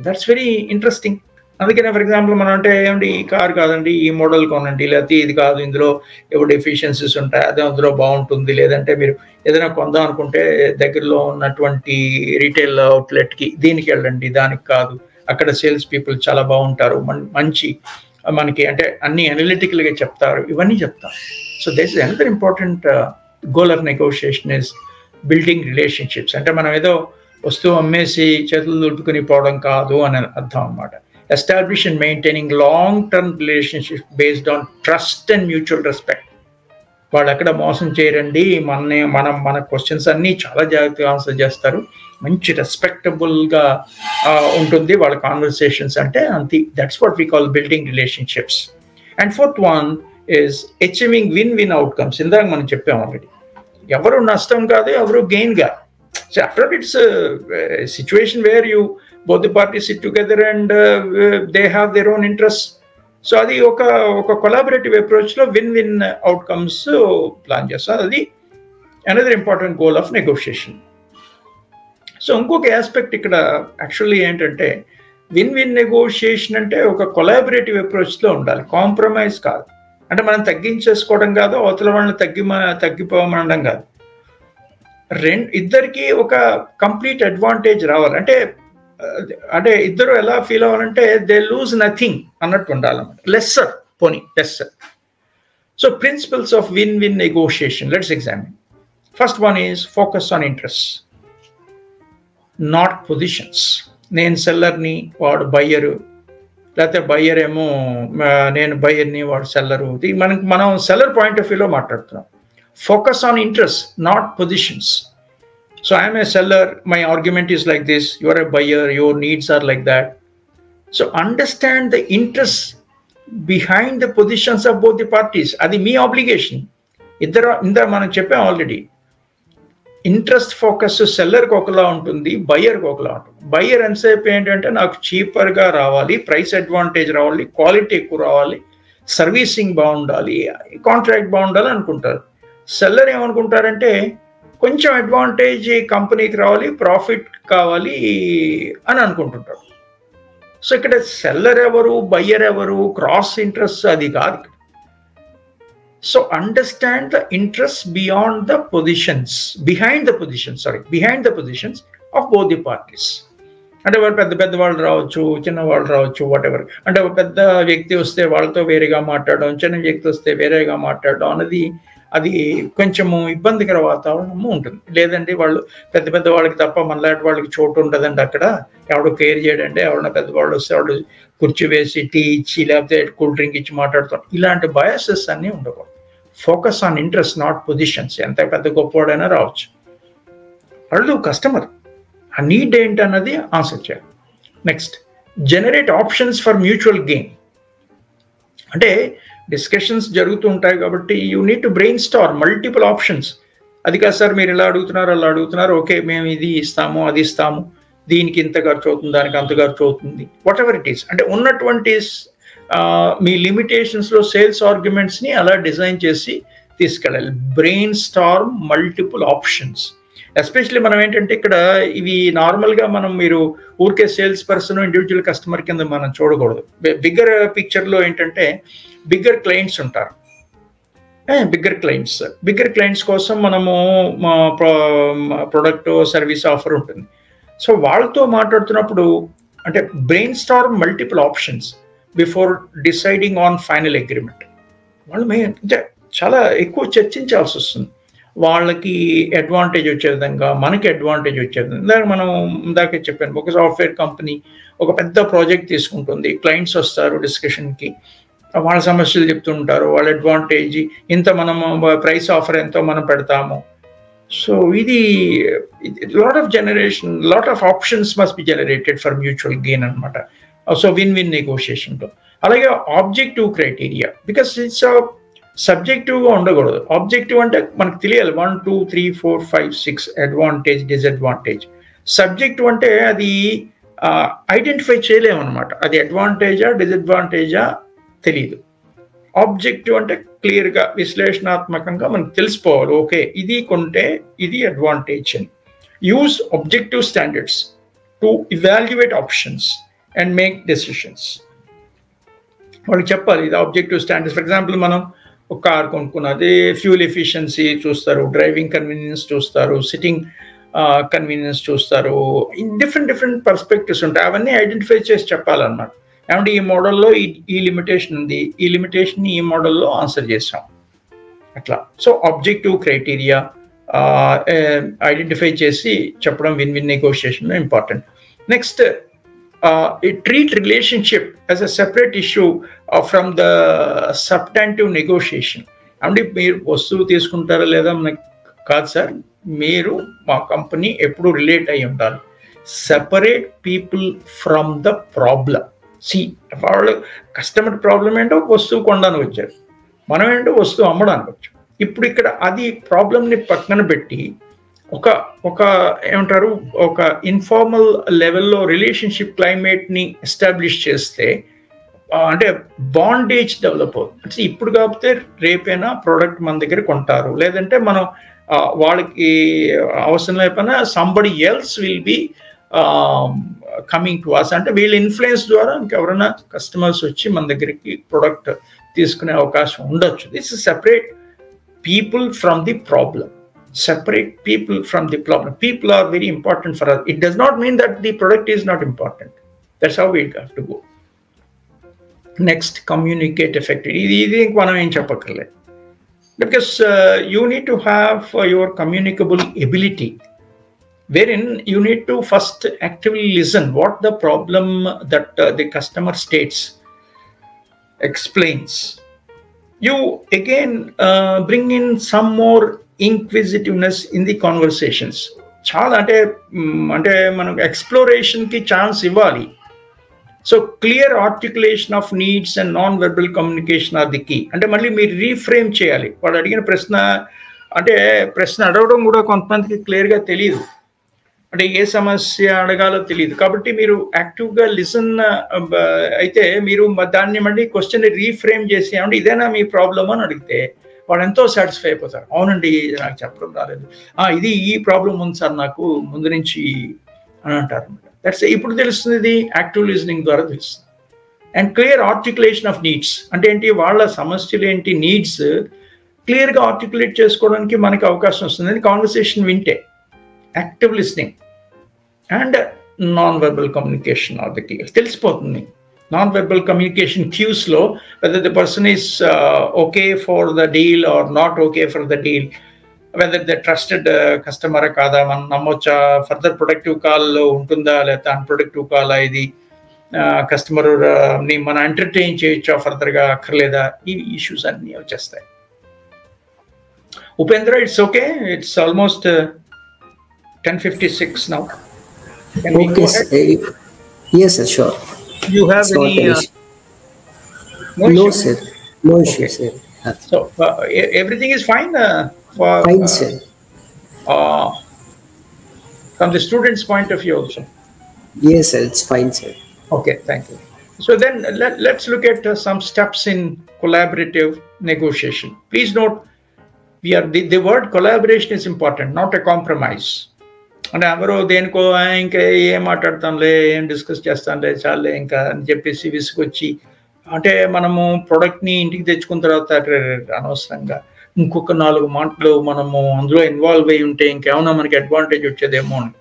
[SPEAKER 1] That's very interesting. అందుకనే ఫర్ ఎగ్జాంపుల్ మనం అంటే ఏమండి ఈ కార్ కాదండి, ఈ మోడల్ కొనండి, లేకపోతే ఇది కాదు, ఇందులో ఏవో డెఫిషియన్సీస్ ఉంటాయి, అదే అందులో బాగుంటుంది, లేదంటే మీరు ఏదైనా కొందాం అనుకుంటే దగ్గరలో ఉన్నటువంటి రీటైల్ అవుట్లెట్కి దీనికి వెళ్ళండి, దానికి కాదు, అక్కడ సేల్స్ పీపుల్ చాలా బాగుంటారు, మంచి మనకి అంటే అన్ని అనలిటికల్గా చెప్తారు, ఇవన్నీ చెప్తాం. So this is another important goal of negotiation is building relationships. అంటే మనం ఏదో వస్తువు అమ్మేసి చేతులు దులుపుకుని పోవడం కాదు అని అర్థం అనమాట. Establish and maintaining long term relationship based on trust and mutual respect. వాళ్ళు ఎక్కడ మోసం చేయరండి, మన క్వశ్చన్స్ అన్నీ చాలా జాగ్రత్తగా ఆన్సర్ చేస్తారు, మంచి రెస్పెక్టబుల్గా ఉంటుంది వాళ్ళ కాన్వర్సేషన్స్. అంటే అంతే, that's what we call building relationships. And fourth one is achieving win win outcomes. ఇందాక మనం చెప్పాం ఆల్రెడీ, ఎవరు నష్టం కాదు, ఎవరు గెయిన్ కాదు. So after it's a situation where both the parties sit together and they have their own interests. So adi oka collaborative approach lo win-win outcomes plan chestam. Adi another important goal of negotiation. So inkoka aspect ikkada actually entante win-win negotiation ante oka collaborative approach lo undali, compromise kaadu. Ante manam తగ్గించేసుకోవడం కాదు, అవతల వాళ్ళని తగ్గిపోమనడం కాదు. ఇద్దరికి ఒక complete advantage రావాలి. అంటే ఇద్దరు ఎలా ఫీల్ అవ్వాలంటే దే లూజ్ నథింగ్ అన్నట్టు ఉండాలన్నమాట. Lesser. So principles of win win negotiation let's examine. First one is focus on interest, not positions. నేను సెల్లర్ని, వాడు బయ్యరు, లేకపోతే బయ్యర్ ఏమో నేను బయ్యర్ని, వాడు సెల్లరు. మనం సెల్లర్ పాయింట్ ఆఫ్ వ్యూలో మాట్లాడుతున్నాం. Focus on interests, not positions. So I am a seller, my argument is like this, you are a buyer, your needs are like that. So understand the interests behind the positions of both the parties. Adi me obligation. Indra manam cheppam already. Interest focus seller ku okala untundi, buyer ku okala untundi. Buyer ensepu entante naaku cheaper ga ravali, price advantage ravali, quality ekku ravali, servicing బాగుండాలి, contract బాగుండాలి అనుకుంటారు. Seller ఏమనుకుంటారంటే కొంచెం advantage కంపెనీకి రావాలి, profit కావాలి అని అనుకుంటుంటారు. సో ఇక్కడ సెల్లర్ ఎవరు, బయ్యర్ ఎవరు, క్రాస్ ఇంట్రెస్ట్ అది కాదు. So understand the interest beyond the positions, behind the positions of both the parties. అంటే వాళ్ళు పెద్ద వాళ్ళు రావచ్చు, చిన్నవాళ్ళు రావచ్చు, వాట్ ఎవర్. అంటే ఒక పెద్ద వ్యక్తి వస్తే వాళ్ళతో వేరేగా మాట్లాడడం, చిన్న వ్యక్తి వస్తే వేరేగా మాట్లాడడం అన్నది అది కొంచెము ఇబ్బందికర వాతావరణము ఉంటుంది. లేదండి వాళ్ళు పెద్ద వాళ్ళకి తప్ప మనలాంటి వాళ్ళకి చోటు ఉండదండి, అక్కడ ఎవడు కేర్ చేయడండి, ఎవరైనా పెద్దవాళ్ళు వస్తే వాళ్ళు కుర్చీ వేసి టీ ఇచ్చి లేకపోతే కూల్ డ్రింక్ ఇచ్చి మాట్లాడుతాం. ఇలాంటి బయాసెస్ అన్నీ ఉండకూడదు. Focus on interest, not positions. ఎంత పెద్ద గొప్పవాడైనా రావచ్చు, వాళ్ళు కస్టమర్, ఆ నీడ్ ఏంటి అన్నది ఆన్సర్ చేయాలి. Next generate options for mutual gain. అంటే డిస్కషన్స్ జరుగుతూ ఉంటాయి కాబట్టి you need to brain star multiple options. అది కాదు సార్ మీరు ఇలా అడుగుతున్నారు అలా అడుగుతున్నారు, ఓకే మేము ఇది ఇస్తాము అది ఇస్తాము, దీనికి ఇంత ఖర్చు అవుతుంది దానికి అంత ఖర్చు అవుతుంది, వాట్ ఎవర్ ఇట్ ఈస్. అంటే ఉన్నటువంటి మీ లిమిటేషన్స్లో సేల్స్ ఆర్గ్యుమెంట్స్ని అలా డిజైన్ చేసి తీసుకెళ్ళాలి. Brain Storm multiple options. Especially మనం ఏంటంటే ఇక్కడ ఇవి నార్మల్గా మీరు ఊరికే సేల్స్ పర్సన్ ఇండివిజువల్ కస్టమర్ కింద మనం చూడకూడదు. బిగ్గర్ పిక్చర్లో ఏంటంటే బిగ్గర్ క్లయింట్స్ ఉంటారు. బిగ్గర్ క్లయింట్స్ కోసం మనము ప్రొడక్ట్ సర్వీస్ ఆఫర్ ఉంటుంది. సో వాళ్ళతో మాట్లాడుతున్నప్పుడు అంటే brain Storm multiple options before deciding on final agreement. వాళ్ళు చాలా ఎక్కువ చర్చించాల్సి వస్తుంది. వాళ్ళకి అడ్వాంటేజ్ వచ్చే విధంగా మనకి అడ్వాంటేజ్ వచ్చే విధంగా. మనం ఇందాకే చెప్పాను, ఒక సాఫ్ట్వేర్ కంపెనీ ఒక పెద్ద ప్రాజెక్ట్ తీసుకుంటుంది, క్లయింట్స్ వస్తారు డిస్కషన్కి, వాళ్ళ సమస్యలు చెప్తుంటారు, వాళ్ళ అడ్వాంటేజ్ ఇంత, మనము ప్రైస్ ఆఫర్ ఎంతో మనం పెడతాము. సో ఇది lot of options must be generated for mutual gain అనమాట. సో విన్ విన్ నెగోషియేషన్లో. అలాగే ఆబ్జెక్టివ్ క్రైటీరియా, బికాస్ ఇట్స్ సబ్జెక్టివ్గా ఉండకూడదు. ఆబ్జెక్టివ్ అంటే మనకు తెలియాలి 1 2 3 4 5 6 అడ్వాంటేజ్ డిసడ్వాంటేజ్. సబ్జెక్టివ్ అంటే అది ఐడెంటిఫై చేయలేమన్నమాట, అది అడ్వాంటేజా డిసడ్వాంటేజా తెలియదు. ఆబ్జెక్టివ్ అంటే క్లియర్గా విశ్లేషణాత్మకంగా మనకు తెలిసిపోవాలి, ఓకే ఇది కొంటే ఇది అడ్వాంటేజ్ అని. Use objective standards to evaluate options and make decisions. వాళ్ళకి చెప్పాలి ఇది ఆబ్జెక్టివ్ స్టాండర్డ్స్. ఫర్ ఎగ్జాంపుల్ మనం ఒక కార్ కొనుక్కున్నది, ఫ్యూల్ ఎఫిషియన్సీ చూస్తారు, డ్రైవింగ్ కన్వీనియన్స్ చూస్తారు, సిట్టింగ్ కన్వీనియన్స్ చూస్తారు, డిఫరెంట్ పర్స్పెక్టివ్స్ ఉంటాయి. అవన్నీ ఐడెంటిఫై చేసి చెప్పాలన్నమాట. ఏమంటే ఈ మోడల్లో ఈ లిమిటేషన్ ఉంది, ఈ లిమిటేషన్ ఈ మోడల్లో ఆన్సర్ చేసాం అట్లా. సో ఆబ్జెక్టివ్ క్రైటీరియా ఐడెంటిఫై చేసి చెప్పడం విన్ విన్ నెగోషియేషన్లో important. Next, treat relationship as a separate issue from the substantive negotiation. అంటే మీరు వస్తువు తీసుకుంటారా లేదా మనకు కాదు సార్, మీరు మా కంపెనీ ఎప్పుడు రిలేట్ అయి ఉండాలి. Separate people from the problem. వాళ్ళు కస్టమర్ ప్రాబ్లం ఏంటో వస్తువు కొనడానికి వచ్చారు, మనం ఏంటో వస్తువు అమ్మడానికి వచ్చాం. ఇప్పుడు ఇక్కడ అది ప్రాబ్లంని పక్కన పెట్టి ఒక ఏమంటారు, ఒక ఇన్ఫార్మల్ లెవెల్లో రిలేషన్షిప్ క్లైమేట్ని ఎస్టాబ్లిష్ చేస్తే అంటే బాండేజ్ డెవలప్ అవుతుంది. అంటే ఇప్పుడు కాకపోతే రేపైనా ప్రోడక్ట్ మన దగ్గర కొంటారు, లేదంటే మనం వాళ్ళకి అవసరం లేకపోయినా somebody else will be coming to us. అంటే వీళ్ళ ఇన్ఫ్లుయెన్స్ ద్వారా ఇంకెవరైనా కస్టమర్స్ వచ్చి మన దగ్గరికి ప్రోడక్ట్ తీసుకునే అవకాశం ఉండొచ్చు. This is separate people from the problem. Separate people from the problem. People are very important for us. It does not mean that the product is not important. That's how we have to go. Next, communicate effectively. This is one of the because you need to have your communicable ability, wherein you need to first actively listen what the problem that the customer states, explains. You again bring in some more inquisitiveness in the conversations. చాలా అంటే మనకు ఎక్స్ప్లోరేషన్కి chance ఇవ్వాలి. So clear articulation of needs and non verbal communication are the key. అంటే మళ్ళీ మీరు reframe చేయాలి. వాడు అడిగిన ప్రశ్న అడగడం కూడా కొంతమందికి క్లియర్గా తెలియదు, అంటే ఏ సమస్య అడగాలో తెలియదు. కాబట్టి మీరు యాక్టివ్గా లిసన్ అయితే మీరు దాన్ని మళ్ళీ క్వశ్చన్ రీఫ్రేమ్ చేసి అంటే ఇదేనా మీ ప్రాబ్లమ్ అని అడిగితే వాడు ఎంతో సాటిస్ఫై అయిపోతారు. అవునండి నాకు చెప్పడం రాలేదు, ఇది ఈ ప్రాబ్లం ఉంది సార్ నాకు ముందు నుంచి అని అంటారు అనమాట. దట్స్ ఇప్పుడు తెలుస్తుంది, ఇది యాక్టివ్ లిజనింగ్ ద్వారా తెలుస్తుంది. And clear articulation of needs అంటే ఏంటి, వాళ్ళ సమస్యలు ఏంటి, నీడ్స్ క్లియర్గా ఆర్టికులేట్ చేసుకోవడానికి మనకి అవకాశం వస్తుంది కాన్వర్సేషన్ వింటే. Active listening and non verbal communication of the key. తెలిసిపోతుంది non-verbal communication cues లో whether the person is okay for the deal or not okay for the deal, whether the trusted customer కాదా, మనం నమ్మొచ్చా, further productive call ఉంటుందా లేదా unproductive call, ఇది customer ని మనం entertain చేయొచ్చా ఫర్దర్గా అక్కర్లేదా, ఈ ఇష్యూస్ అన్నీ వచ్చేస్తాయి. Upendra, it's okay, it's almost 10:56 now.
[SPEAKER 2] Okay, yes sir, sure.
[SPEAKER 1] You have
[SPEAKER 2] It's not
[SPEAKER 1] any
[SPEAKER 2] an issue.
[SPEAKER 1] no
[SPEAKER 2] No,
[SPEAKER 1] issue?
[SPEAKER 2] sir. No issue,
[SPEAKER 1] Okay.
[SPEAKER 2] sir.
[SPEAKER 1] So everything is fine for
[SPEAKER 2] Fine, sir.
[SPEAKER 1] uh, from the student's point of view also.
[SPEAKER 2] Yes, sir. It's fine, sir.
[SPEAKER 1] Okay, thank you. So then let's look at some steps in collaborative negotiation. Please note, the word collaboration is important, not a compromise. అంటే అందరూ దేనికో ఇంకా ఏం మాట్లాడతాంలే, ఏం discuss చేస్తాంలే, చాలే ఇంకా అని చెప్పేసి విసుకొచ్చి, అంటే మనము ప్రోడక్ట్ని ఇంటికి తెచ్చుకున్న తర్వాత అనవసరంగా ఇంకొక 4 మాటలు మనము అందులో ఇన్వాల్వ్ అయి ఉంటే ఇంకేమన్నా మనకి అడ్వాంటేజ్ వచ్చేదేమో అని.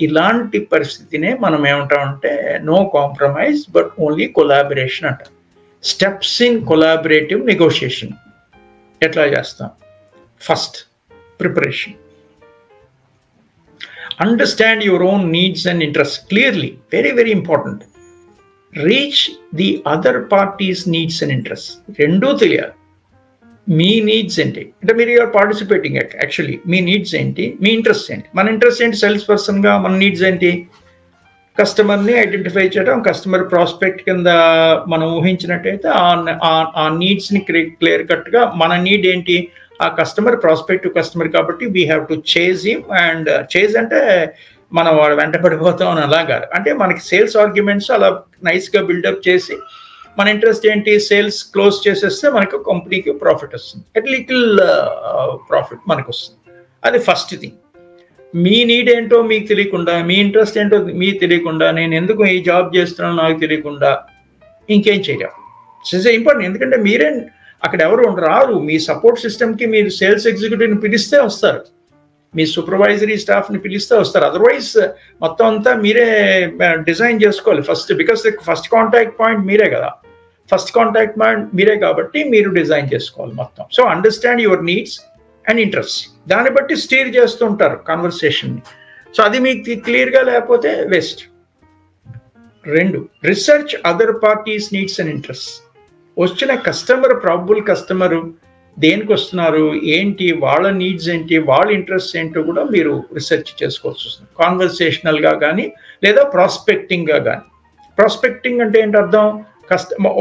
[SPEAKER 1] ఇలాంటి పరిస్థితినే మనం ఏమంటామంటే no compromise but only collaboration అంట. స్టెప్స్ ఇన్ కొలాబరేటివ్ నెగోషియేషన్ ఎట్లా చేస్తాం? First, preparation. Understand your own needs and interests clearly. Very, very important. Reach the other party's needs and interests. Rendu తెలియాలి. మీ నీడ్స్ ఏంటి అంటే మీరు యూఆర్ పార్టిసిపేటింగ్ యాక్చువల్లీ. మీ needs ఏంటి, మీ ఇంట్రెస్ట్ ఏంటి. మన ఇంట్రెస్ట్ ఏంటి సేల్స్ పర్సన్గా, మన నీడ్స్ ఏంటి? కస్టమర్ని ఐడెంటిఫై చేయడం, కస్టమర్ ప్రాస్పెక్ట్ కింద మనం ఊహించినట్టయితే ఆ నీడ్స్ని క్లియర్ కట్గా మన నీడ్ ఏంటి, ఆ కస్టమర్ ప్రాస్పెక్ట్ కస్టమర్ కాబట్టి we have to chase him. And chase అంటే మనం వాడు వెంట పడిపోతాం అని అలా కాదు, అంటే మనకి సేల్స్ ఆర్గ్యుమెంట్స్ అలా నైస్గా బిల్డప్ చేసి మన ఇంట్రెస్ట్ ఏంటి, సేల్స్ క్లోజ్ చేసేస్తే మనకు కంపెనీకి ప్రాఫిట్ వస్తుంది, అట్ లిటిల్ ప్రాఫిట్ మనకు వస్తుంది. అది ఫస్ట్ థింగ్. మీ నీడ్ ఏంటో మీకు తెలియకుండా, మీ ఇంట్రెస్ట్ ఏంటో మీకు తెలియకుండా, నేను ఎందుకు ఈ జాబ్ చేస్తున్నానో నాకు తెలియకుండా ఇంకేం చేయలేము. It's important. ఎందుకంటే మీరే అక్కడ ఎవరు రారు. మీ సపోర్ట్ సిస్టమ్కి మీరు సేల్స్ ఎగ్జిక్యూటివ్ని పిలిస్తే వస్తారు, మీ సూపర్వైజరీ స్టాఫ్ని పిలిస్తే వస్తారు. అదర్వైజ్ మొత్తం అంతా మీరే డిజైన్ చేసుకోవాలి first, because first contact point మీరే కదా. ఫస్ట్ కాంటాక్ట్ పాయింట్ మీరే కాబట్టి మీరు డిజైన్ చేసుకోవాలి మొత్తం. So understand your needs and interest, దాన్ని బట్టి స్టీర్ చేస్తుంటారు కాన్వర్సేషన్ని. సో అది మీకు క్లియర్గా లేకపోతే waste. 2, research other parties needs and interest. వచ్చిన కస్టమర్, ప్రాబబుల్ కస్టమరు దేనికి వస్తున్నారు, ఏంటి వాళ్ళ నీడ్స్ ఏంటి, వాళ్ళ ఇంట్రెస్ట్ ఏంటో కూడా మీరు రీసెర్చ్ చేసుకోవాల్సి వస్తుంది, కాన్వర్సేషనల్గా కానీ లేదా ప్రాస్పెక్టింగ్గా కానీ. ప్రాస్పెక్టింగ్ అంటే ఏంటి అర్థం?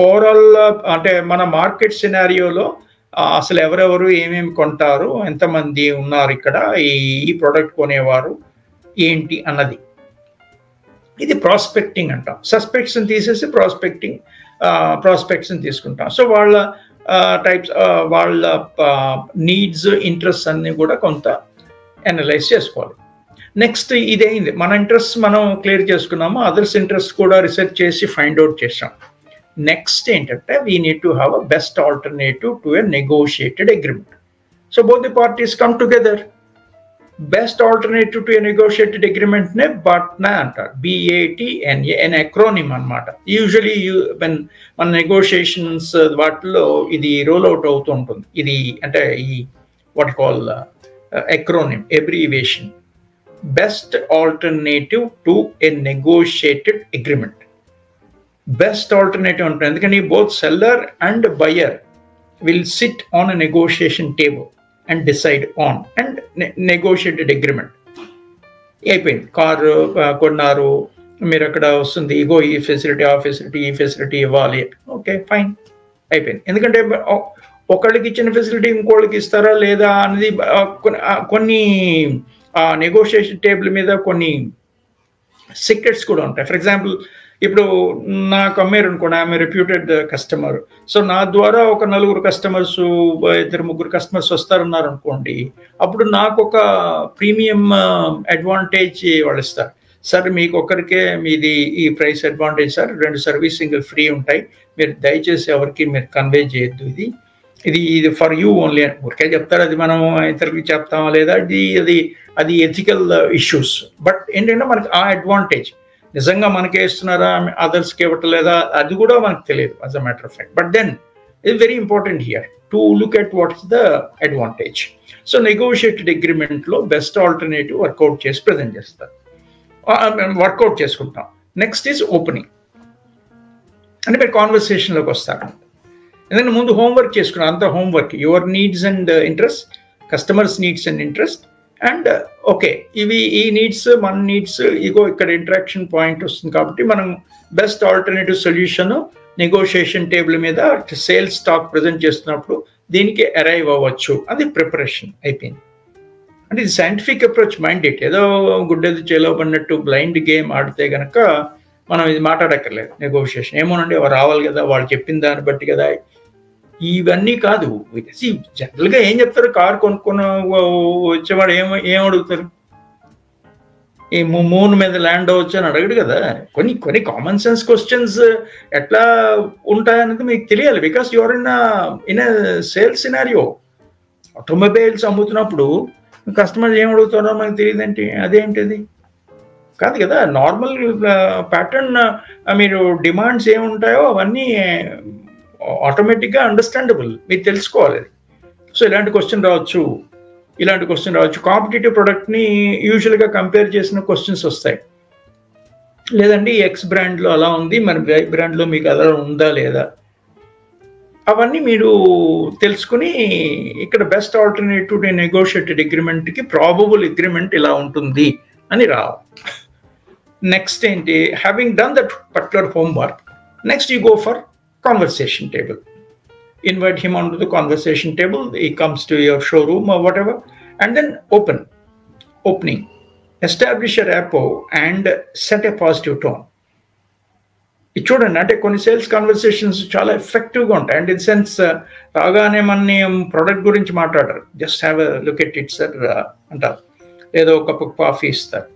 [SPEAKER 1] ఓవరాల్ అంటే మన మార్కెట్ సినారియోలో అసలు ఎవరెవరు ఏమేమి కొంటారు, ఎంతమంది ఉన్నారు ఇక్కడ ఈ ప్రోడక్ట్ కొనేవారు ఏంటి అన్నది. ఇది ప్రాస్పెక్టింగ్ అంటాం. సస్పెక్ట్స్ని తీసేసి ప్రాస్పెక్ట్స్ని తీసుకుంటాం. సో వాళ్ళ టైప్స్, వాళ్ళ నీడ్స్, ఇంట్రెస్ట్ అన్నీ కూడా కొంత అనలైజ్ చేసుకోవాలి. నెక్స్ట్ ఇదేంది, మన ఇంట్రెస్ట్ మనం క్లియర్ చేసుకున్నాము, అదర్స్ ఇంట్రెస్ట్ కూడా రీసెర్చ్ చేసి ఫైండ్ అవుట్ చేసాం. నెక్స్ట్ ఏంటంటే we need to have a best alternative to a negotiated agreement. So both the parties come together. Best alternative to a negotiated అగ్రిమెంట్నే BATNA అంటారు, BATNA, an acronym అనమాట. Usually మన negotiations వాటిలో ఇది roll out అవుతూ ఉంటుంది. ఇది అంటే ఈ what call acronym, abbreviation. Best alternative to a negotiated agreement. Best alternative ఉంటుంది, ఎందుకని both seller and buyer will SIT on a negotiation table and decide on and negotiated agreement. అయిపోయింది, కారు కొన్నారు, మీరు అక్కడ వస్తుంది, ఇగో ఈ ఫెసిలిటీ, ఆ ఫెసిలిటీ, ఈ ఫెసిలిటీ ఇవ్వాలి, ఓకే ఫైన్, అయిపోయింది. ఎందుకంటే ఒకళ్ళకి ఇచ్చిన ఫెసిలిటీ ఇంకోళ్ళకి ఇస్తారా లేదా అనేది కొన్ని నెగోషియేషన్ టేబుల్ మీద కొన్ని సీక్రెట్స్ కూడా ఉంటాయి. ఫర్ ఎగ్జాంపుల్, ఇప్పుడు నాకు అమ్మారు అనుకోండి, ఆమె రెప్యూటెడ్ కస్టమర్. సో నా ద్వారా ఒక 4 కస్టమర్స్, 2-3 కస్టమర్స్ వస్తారన్నారు అనుకోండి, అప్పుడు నాకు ఒక ప్రీమియం అడ్వాంటేజ్ వాళ్ళు ఇస్తారు. సార్ మీకు ఒక్కరికే మీది ఈ price advantage sir, 2 servicing free ఉంటాయి, మీరు దయచేసి ఎవరికి మీరు కన్వే చేయొద్దు, ఇది ఫర్ యూ ఓన్లీ అని ఊరికే చెప్తారు. అది మనం ఇతరులకి చెప్తామా లేదా, అది ఎథికల్ ఇష్యూస్. బట్ ఏంటంటే మనకి ఆ అడ్వాంటేజ్ నిజంగా మనకే ఇస్తున్నారా, అదర్స్కి ఇవ్వట్లేదా, అది కూడా మనకు తెలియదు as a matter of fact. But then it very important here to look at what is the advantage. So negotiated అగ్రిమెంట్లో బెస్ట్ ఆల్టర్నేటివ్ వర్కౌట్ చేసి ప్రజెంట్ చేస్తారు, వర్కౌట్ చేసుకుంటాం. Next is opening. అంటే మీరు కాన్వర్సేషన్లోకి వస్తారు. ఎందుకంటే ముందు హోంవర్క్ చేసుకున్నాం, అంత homework, your needs and interest, customers needs and interest, and okay, ఇవి ఈ నీడ్స్ మన నీడ్స్ ఇగో ఇక్కడ ఇంటరాక్షన్ పాయింట్ వస్తుంది కాబట్టి మనం best alternative solution negotiation table మీద సేల్స్ స్టాక్ ప్రజెంట్ చేస్తున్నప్పుడు దీనికి అరైవ్ అవ్వచ్చు. అది ప్రిపరేషన్ అయిపోయింది. అంటే ఇది సైంటిఫిక్ అప్రోచ్ మైండ్ ఇట్. ఏదో గుడ్డేది చేలోబడినట్టు బ్లైండ్ గేమ్ ఆడితే కనుక మనం ఇది మాట్లాడక్కర్లేదు. నెగోషియేషన్ ఏమోనండి రావాలి కదా, వాళ్ళు చెప్పిన దాన్ని బట్టి కదా, ఇవన్నీ కాదు. జనరల్గా ఏం చెప్తారు, కారు కొనుక్కొని వచ్చేవాడు ఏం అడుగుతారు, ఈ మూన్ మీద ల్యాండ్ అవ్వచ్చు అని అడగడు కదా. కొన్ని కామన్ సెన్స్ క్వశ్చన్స్ ఎట్లా ఉంటాయనేది మీకు తెలియాలి. Because your in sales scenario. Automobiles అమ్ముతున్నప్పుడు కస్టమర్ ఏం అడుగుతారో మనకు తెలియదేంటి, అదేంటిది కాదు కదా. నార్మల్ ప్యాటర్న్ మీరు డిమాండ్స్ ఏముంటాయో అవన్నీ ఆటోమేటిక్గా అండర్స్టాండబుల్, మీరు తెలుసుకోవాలి. సో ఇలాంటి క్వశ్చన్ రావచ్చు. కాంపిటేటివ్ ప్రోడక్ట్ని యూజువల్గా కంపేర్ చేసిన క్వశ్చన్స్ వస్తాయి. లేదండి ఎక్స్ బ్రాండ్లో అలా ఉంది, మరి వై బ్రాండ్లో మీకు అలా ఉందా లేదా, అవన్నీ మీరు తెలుసుకుని ఇక్కడ బెస్ట్ ఆల్టర్నేటివ్ నెగోషియేటెడ్ అగ్రిమెంట్కి ప్రాబబుల్ అగ్రిమెంట్ ఇలా ఉంటుంది అని రావాలి. నెక్స్ట్ ఏంటి, having done that particular homework, next you go for conversation table. Invite him onto the conversation table. He comes to your showroom or whatever, and then opening. Establish a rapport and set a positive tone. ఇది చూడండి, అంటే కొన్ని sales conversations చాలా ఎఫెక్టివ్గా ఉంటాయి. And in sense రాగానే మన product గురించి మాట్లాడరు, just have a look at it sir అంటారు, లేదా ఒక కప్ కాఫీ ఇస్తారు,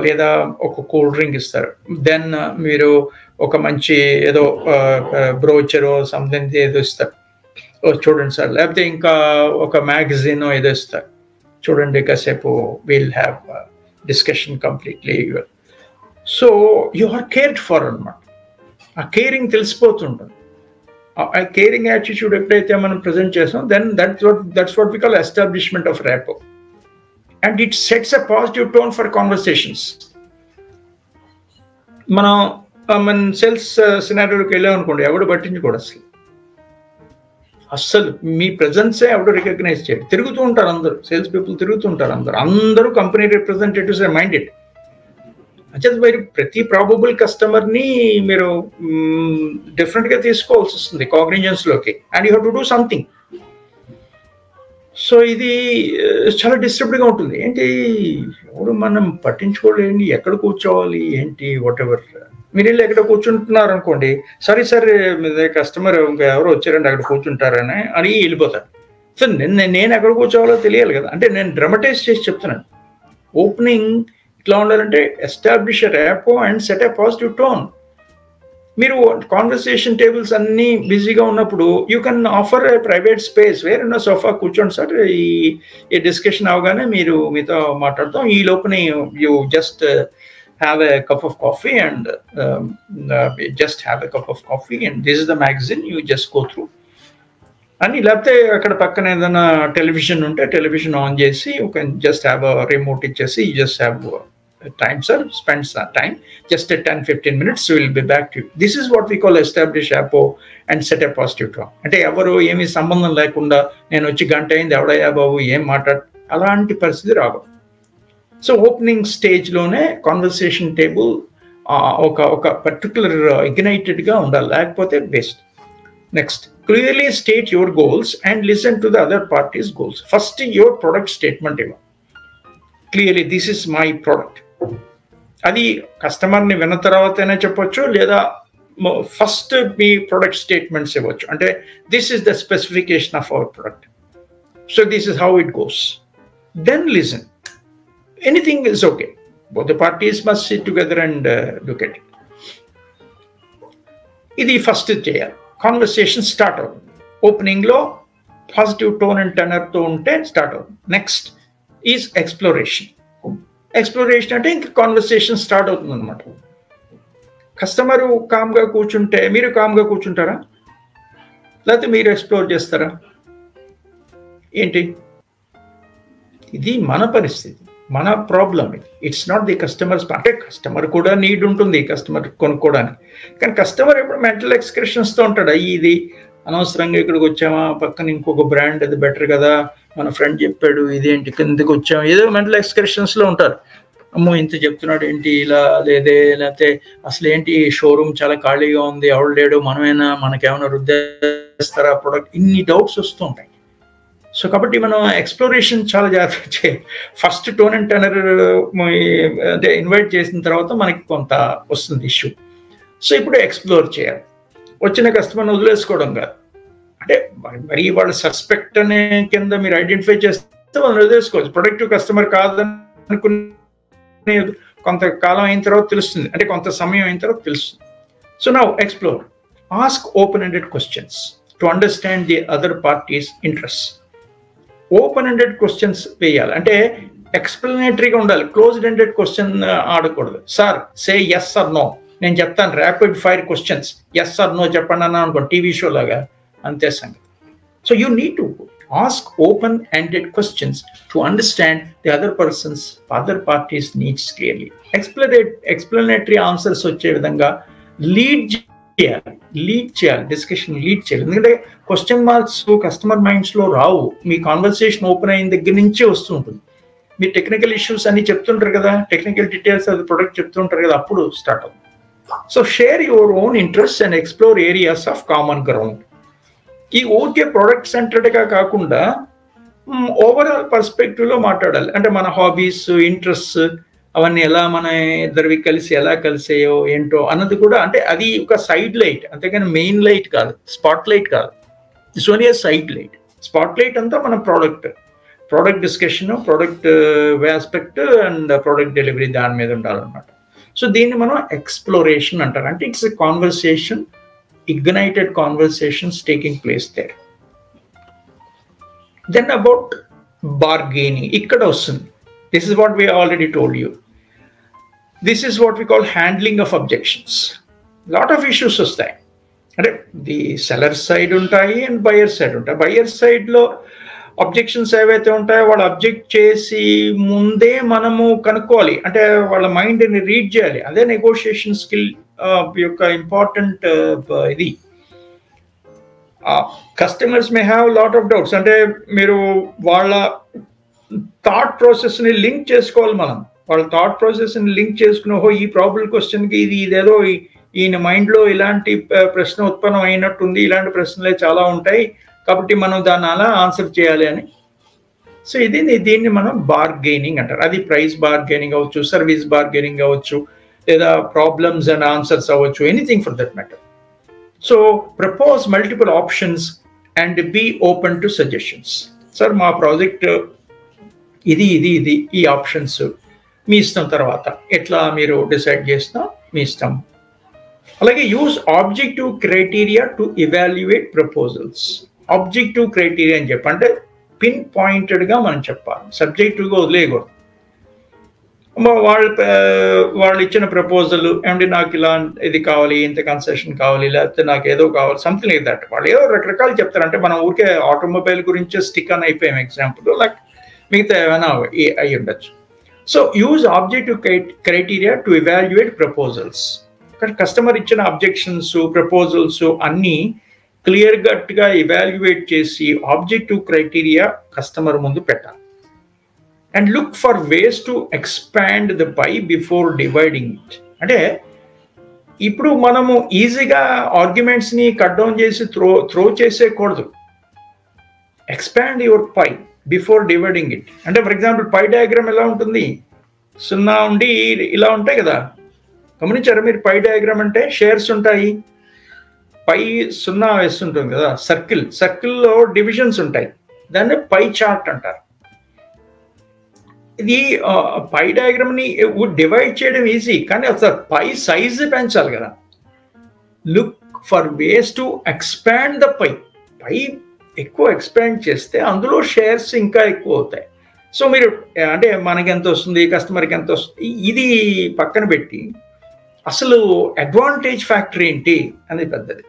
[SPEAKER 1] లేదా ఒక కూల్ డ్రింక్ ఇస్తారు. దెన్ మీరు ఒక మంచి ఏదో బ్రోచరో సంథింగ్ ఏదో ఇస్తారు, చూడండి సార్. లేకపోతే ఇంకా ఒక మ్యాగజైన్ ఏదో ఇస్తారు, చూడండి కాసేపు will have discussion completely. So you are cared for అనమాట. ఆ కేరింగ్ తెలిసిపోతుంటుంది. ఆ కేరింగ్ యాటిట్యూడ్ ఎప్పుడైతే మనం ప్రజెంట్ చేస్తాం, then that's what we call establishment of rapport. And it sets a positive tone for conversations. మన సేల్స్ సినారియోకి వెళ్ళాం అనుకోండి, ఎవడు పట్టించుకోడు అస్సలు. మీ ప్రజెన్సే ఎవడు రికగ్నైజ్ చేయడు. తిరుగుతూ ఉంటారు అందరూ, సేల్స్ పీపుల్ తిరుగుతూ ఉంటారు అందరూ కంపెనీ రిప్రజెంటేటివ్స్ మైండ్ ఇట్. అంటే మీరు ప్రతి ప్రాబబుల్ కస్టమర్ని మీరు డిఫరెంట్గా తీసుకోవాల్సి వస్తుంది కాగ్నిజెన్స్లోకి, and you have to do something. So ఇది చాలా డిస్టర్బ్డ్గా ఉంటుంది. ఏంటి ఎవరు మనం పట్టించుకోలేండి, ఎక్కడ కూర్చోవాలి ఏంటి వాట్ ఎవర్. మీరు వెళ్ళి ఎక్కడ కూర్చుంటున్నారు అనుకోండి, సరే సరే కస్టమర్ ఇంకా ఎవరో వచ్చారండి అక్కడ కూర్చుంటారని అని వెళ్ళిపోతారు. సో నేను ఎక్కడ కూర్చోవాలో తెలియాలి కదా. అంటే నేను డ్రమటైజ్ చేసి చెప్తున్నాను. ఓపెనింగ్ ఇట్లా ఉండాలంటే establish a rapport and set a positive tone. మీరు కాన్వర్సేషన్ టేబుల్స్ అన్నీ బిజీగా ఉన్నప్పుడు you can offer a private space, వేరున్న సోఫా కూర్చోండి సార్, ఈ డిస్కషన్ అవగానే మీతో మాట్లాడతాం, ఈ లోపల you just have a cup of coffee and this is the magazine, you just go through అని. లేకపోతే అక్కడ పక్కన ఏదైనా టెలివిజన్ ఉంటే టెలివిజన్ ఆన్ చేసి you can just have a remote ఇచ్చేసి you just have time sir, spend some time, just 10-15 minutes, we will be back to you. This is what we call establish rapport and set a positive tone. అంటే ఎవరు ఏమి సంబంధం లేకుండా నేను వచ్చి గంట అయింది ఎవడయ్యా బాబు ఏం మాట్లాడు, అలాంటి పరిస్థితి రాదు. సో ఓపెనింగ్ స్టేజ్లోనే కాన్వర్సేషన్ టేబుల్ ఒక పర్టికులర్ ఇగ్నైటెడ్గా ఉండాలి, లేకపోతే best. Next, clearly state your goals and listen to the other parties goals. First your product statement ఇవ్వాలి clearly, this is my product. అది కస్టమర్ని విన్న తర్వాతనే చెప్పొచ్చు, లేదా ఫస్ట్ మీ ప్రొడక్ట్ స్టేట్మెంట్స్ ఇవ్వచ్చు. అంటే this is the specification of our product, so this is how it goes. Then listen, anything is okay, both the parties must sit together and look at it. ఇది first చేయాలి. Conversation start అవుతుంది. ఓపెనింగ్లో positive tone and టెనర్తో ఉంటే start అవుతుంది. Next is exploration. Exploration అంటే ఇంకా conversation start అవుతుంది అనమాట. కస్టమరు కామ్గా కూర్చుంటే మీరు కామ్గా కూర్చుంటారా, లేకపోతే మీరు ఎక్స్ప్లోర్ చేస్తారా ఏంటి? ఇది మన పరిస్థితి, మన ప్రాబ్లం ఇది. It's not the customers. అంటే కస్టమర్ కూడా నీడ్ ఉంటుంది కస్టమర్ కొనుక్కోవడానికి, కానీ కస్టమర్ ఎప్పుడు మెంటల్ ఎక్స్ప్రెషన్స్తో ఉంటాడు. ఇది అనవసరంగా ఇక్కడికి వచ్చామా, పక్కన ఇంకొక బ్రాండ్ అది బెటర్ కదా, మన ఫ్రెండ్ చెప్పాడు, ఇదేంటి కిందకి వచ్చాము, ఏదో మెంటల్ ఎక్స్కర్షన్స్లో ఉంటారు. అమ్మో ఇంత చెప్తున్నాడు ఏంటి ఇలా, లేకపోతే అసలు ఏంటి షోరూమ్ చాలా ఖాళీగా ఉంది, ఎవడు లేడు, మనమేనా, మనకేమైనా రుద్దేస్తారా ప్రొడక్ట్, ఇన్ని డౌట్స్ వస్తూ ఉంటాయి. సో కాబట్టి మనం ఎక్స్ప్లోరేషన్ చాలా జాగ్రత్తగా చేయాలి. ఫస్ట్ టోన్ అండ్ టెనర్ అంటే ఇన్వైట్ చేసిన తర్వాత మనకి కొంత వస్తుంది ఇష్యూ. సో ఇప్పుడు ఎక్స్ప్లోర్ చేయాలి. వచ్చిన కస్టమర్ని వదిలేసుకోవడం కాదు, అంటే మరి వాళ్ళు సస్పెక్ట్ అనే కింద మీరు ఐడెంటిఫై చేస్తే వాళ్ళని వదిలేసుకోవచ్చు. ప్రొడక్టివ్ కస్టమర్ కాదని అనుకునే కొంతకాలం అయిన తర్వాత తెలుస్తుంది, అంటే కొంత సమయం అయిన తర్వాత తెలుస్తుంది. So now explore, ask open ended questions to understand the other parties interest. Open ended questions వేయాలి, అంటే ఎక్స్ప్లెనేటరీగా ఉండాలి. క్లోజ్డ్ ఎండెడ్ క్వశ్చన్ ఆడకూడదు. Sir say yes or no, నేను చెప్తాను rapid fire questions, yes or no చెప్పండి అన్నా అనుకోండి, టీవీ షో లాగా, అంతే సంగతి. So you need to ask open ended questions to understand the other parties needs clearly. Explanatory answers వచ్చే విధంగా లీడ్ చేయాలి, డిస్కషన్ లీడ్ చేయాలి. ఎందుకంటే క్వశ్చన్ మార్క్స్ కస్టమర్ మైండ్స్లో రావు, మీ కాన్వర్సేషన్ ఓపెన్ అయిన దగ్గర నుంచే వస్తూ ఉంటుంది. మీరు టెక్నికల్ ఇష్యూస్ అన్ని చెప్తుంటారు కదా, టెక్నికల్ డీటెయిల్స్ అది ప్రొడక్ట్ చెప్తుంటారు కదా, అప్పుడు స్టార్ట్ అవుతుంది. So share your own interest and explore areas of common ground. ఈ ఓకే ప్రొడక్ట్ సెంటర్డ్గా కాకుండా ఓవరాల్ పర్స్పెక్టివ్లో మాట్లాడాలి. అంటే మన హాబీస్, ఇంట్రెస్ట్ అవన్నీ ఎలా మన ఇద్దరివి కలిసి ఎలా కలిసాయో ఏంటో అన్నది కూడా, అంటే అది ఒక సైడ్ లైట్, అంతేగాని మెయిన్ లైట్ కాదు, స్పాట్ లైట్ కాదు. It's only side light. Spot light అంతా మన product discussion, product aspect and product delivery దాని మీద ఉండాలన్నమాట. సో దీన్ని మనం ఎక్స్ప్లోరేషన్ అంటారు. అంటే it's a conversation, ignited conversations taking place there. Then about bargaining, ikkada vasundi. This is what we already told you. This is what we call handling of objections. Lot of issues vastayi, ante the seller side untayi and buyer side untayi. Buyer side lo objections ఏవైతే ఉంటాయో వాళ్ళు object చేసి ముందే మనము కనుక్కోవాలి, అంటే వాళ్ళ మైండ్ని రీడ్ చేయాలి. అదే నెగోషియేషన్ స్కిల్ యొక్క ఇంపార్టెంట్ ఇది. Customers may have lot of doubts, అంటే మీరు వాళ్ళ థాట్ ప్రాసెస్ని లింక్ చేసుకోవాలి. మనం వాళ్ళ థాట్ ప్రాసెస్ని లింక్ చేసుకుని, ఓహో ఈ ప్రాబ్లం క్వశ్చన్కి ఇదేదో ఈయన మైండ్లో ఇలాంటి ప్రశ్న ఉత్పన్నం అయినట్టుంది, ఇలాంటి ప్రశ్నలే చాలా ఉంటాయి కాబట్టి మనం దాన్ని అలా ఆన్సర్ చేయాలి అని. సో దీన్ని మనం బార్గెనింగ్ అంటారు. అది ప్రైస్ బార్గెనింగ్ అవ్వచ్చు, సర్వీస్ బార్గెనింగ్ అవ్వచ్చు, లేదా ప్రాబ్లమ్స్ అండ్ ఆన్సర్స్ అవ్వచ్చు, anything for that matter. So propose multiple options and be open to suggestions. Sir మా ప్రాజెక్ట్ ఇది ఈ ఆప్షన్స్ మీ ఇష్టం, తర్వాత ఎట్లా మీరు డిసైడ్ చేసినా మీ ఇష్టం. అలాగే use objective criteria to evaluate proposals. Objective criteria అని చెప్పంటే పిన్ పాయింటెడ్గా మనం చెప్పాలి, సబ్జెక్టివ్గా వదిలేయకూడదు. వాళ్ళు ఇచ్చిన ప్రపోజల్ ఏమంటే నాకు ఇలా ఇది కావాలి, ఇంత కన్సెషన్ కావాలి, లేకపోతే నాకు ఏదో కావాలి, సంథింగ్ లైక్ దట్. వాళ్ళు ఏదో రకరకాలు చెప్తారంటే మనం ఊరికే ఆటోమొబైల్ గురించే స్టిక్ అని అయిపోయాం ఎగ్జాంపుల్, లైక్ మిగతా ఏమైనా అయి ఉండొచ్చు. So use objective criteria to evaluate proposals. Customer ఇచ్చిన అబ్జెక్షన్స్, ప్రపోజల్స్ అన్నీ క్లియర్ కట్గా ఇవాల్యుయేట్ చేసి ఆబ్జెక్టివ్ క్రైటీరియా కస్టమర్ ముందు పెట్టాలి. And look for ways to expand the pie before dividing it. అంటే ఇప్పుడు మనము ఈజీగా ఆర్గ్యుమెంట్స్ని కట్ డౌన్ చేసి త్రో చేసేయకూడదు. Expand your pie before dividing it. అంటే ఫర్ ఎగ్జాంపుల్ పై డయాగ్రామ్ ఎలా ఉంటుంది, 0 ఉండి ఇలా ఉంటాయి కదా, గమనించారా మీరు? పై డయాగ్రామ్ అంటే షేర్స్ ఉంటాయి, పై 0 వేస్తుంటుంది కదా, సర్కిల్లో డివిజన్స్ ఉంటాయి, దాన్ని పై చార్ట్ అంటారు. ఇది పై డయాగ్రామ్ని డివైడ్ చేయడం ఈజీ, కానీ అసలు పై సైజు పెంచాలి కదా. Look for ways to expand the pie. ఎక్కువ ఎక్స్పాండ్ చేస్తే అందులో షేర్స్ ఇంకా ఎక్కువ అవుతాయి. సో మీరు అంటే మనకి ఎంత వస్తుంది, కస్టమర్కి ఎంత వస్తుంది, ఇది పక్కన పెట్టి అసలు అడ్వాంటేజ్ ఫ్యాక్టర్ ఏంటి అనేది పెద్దది.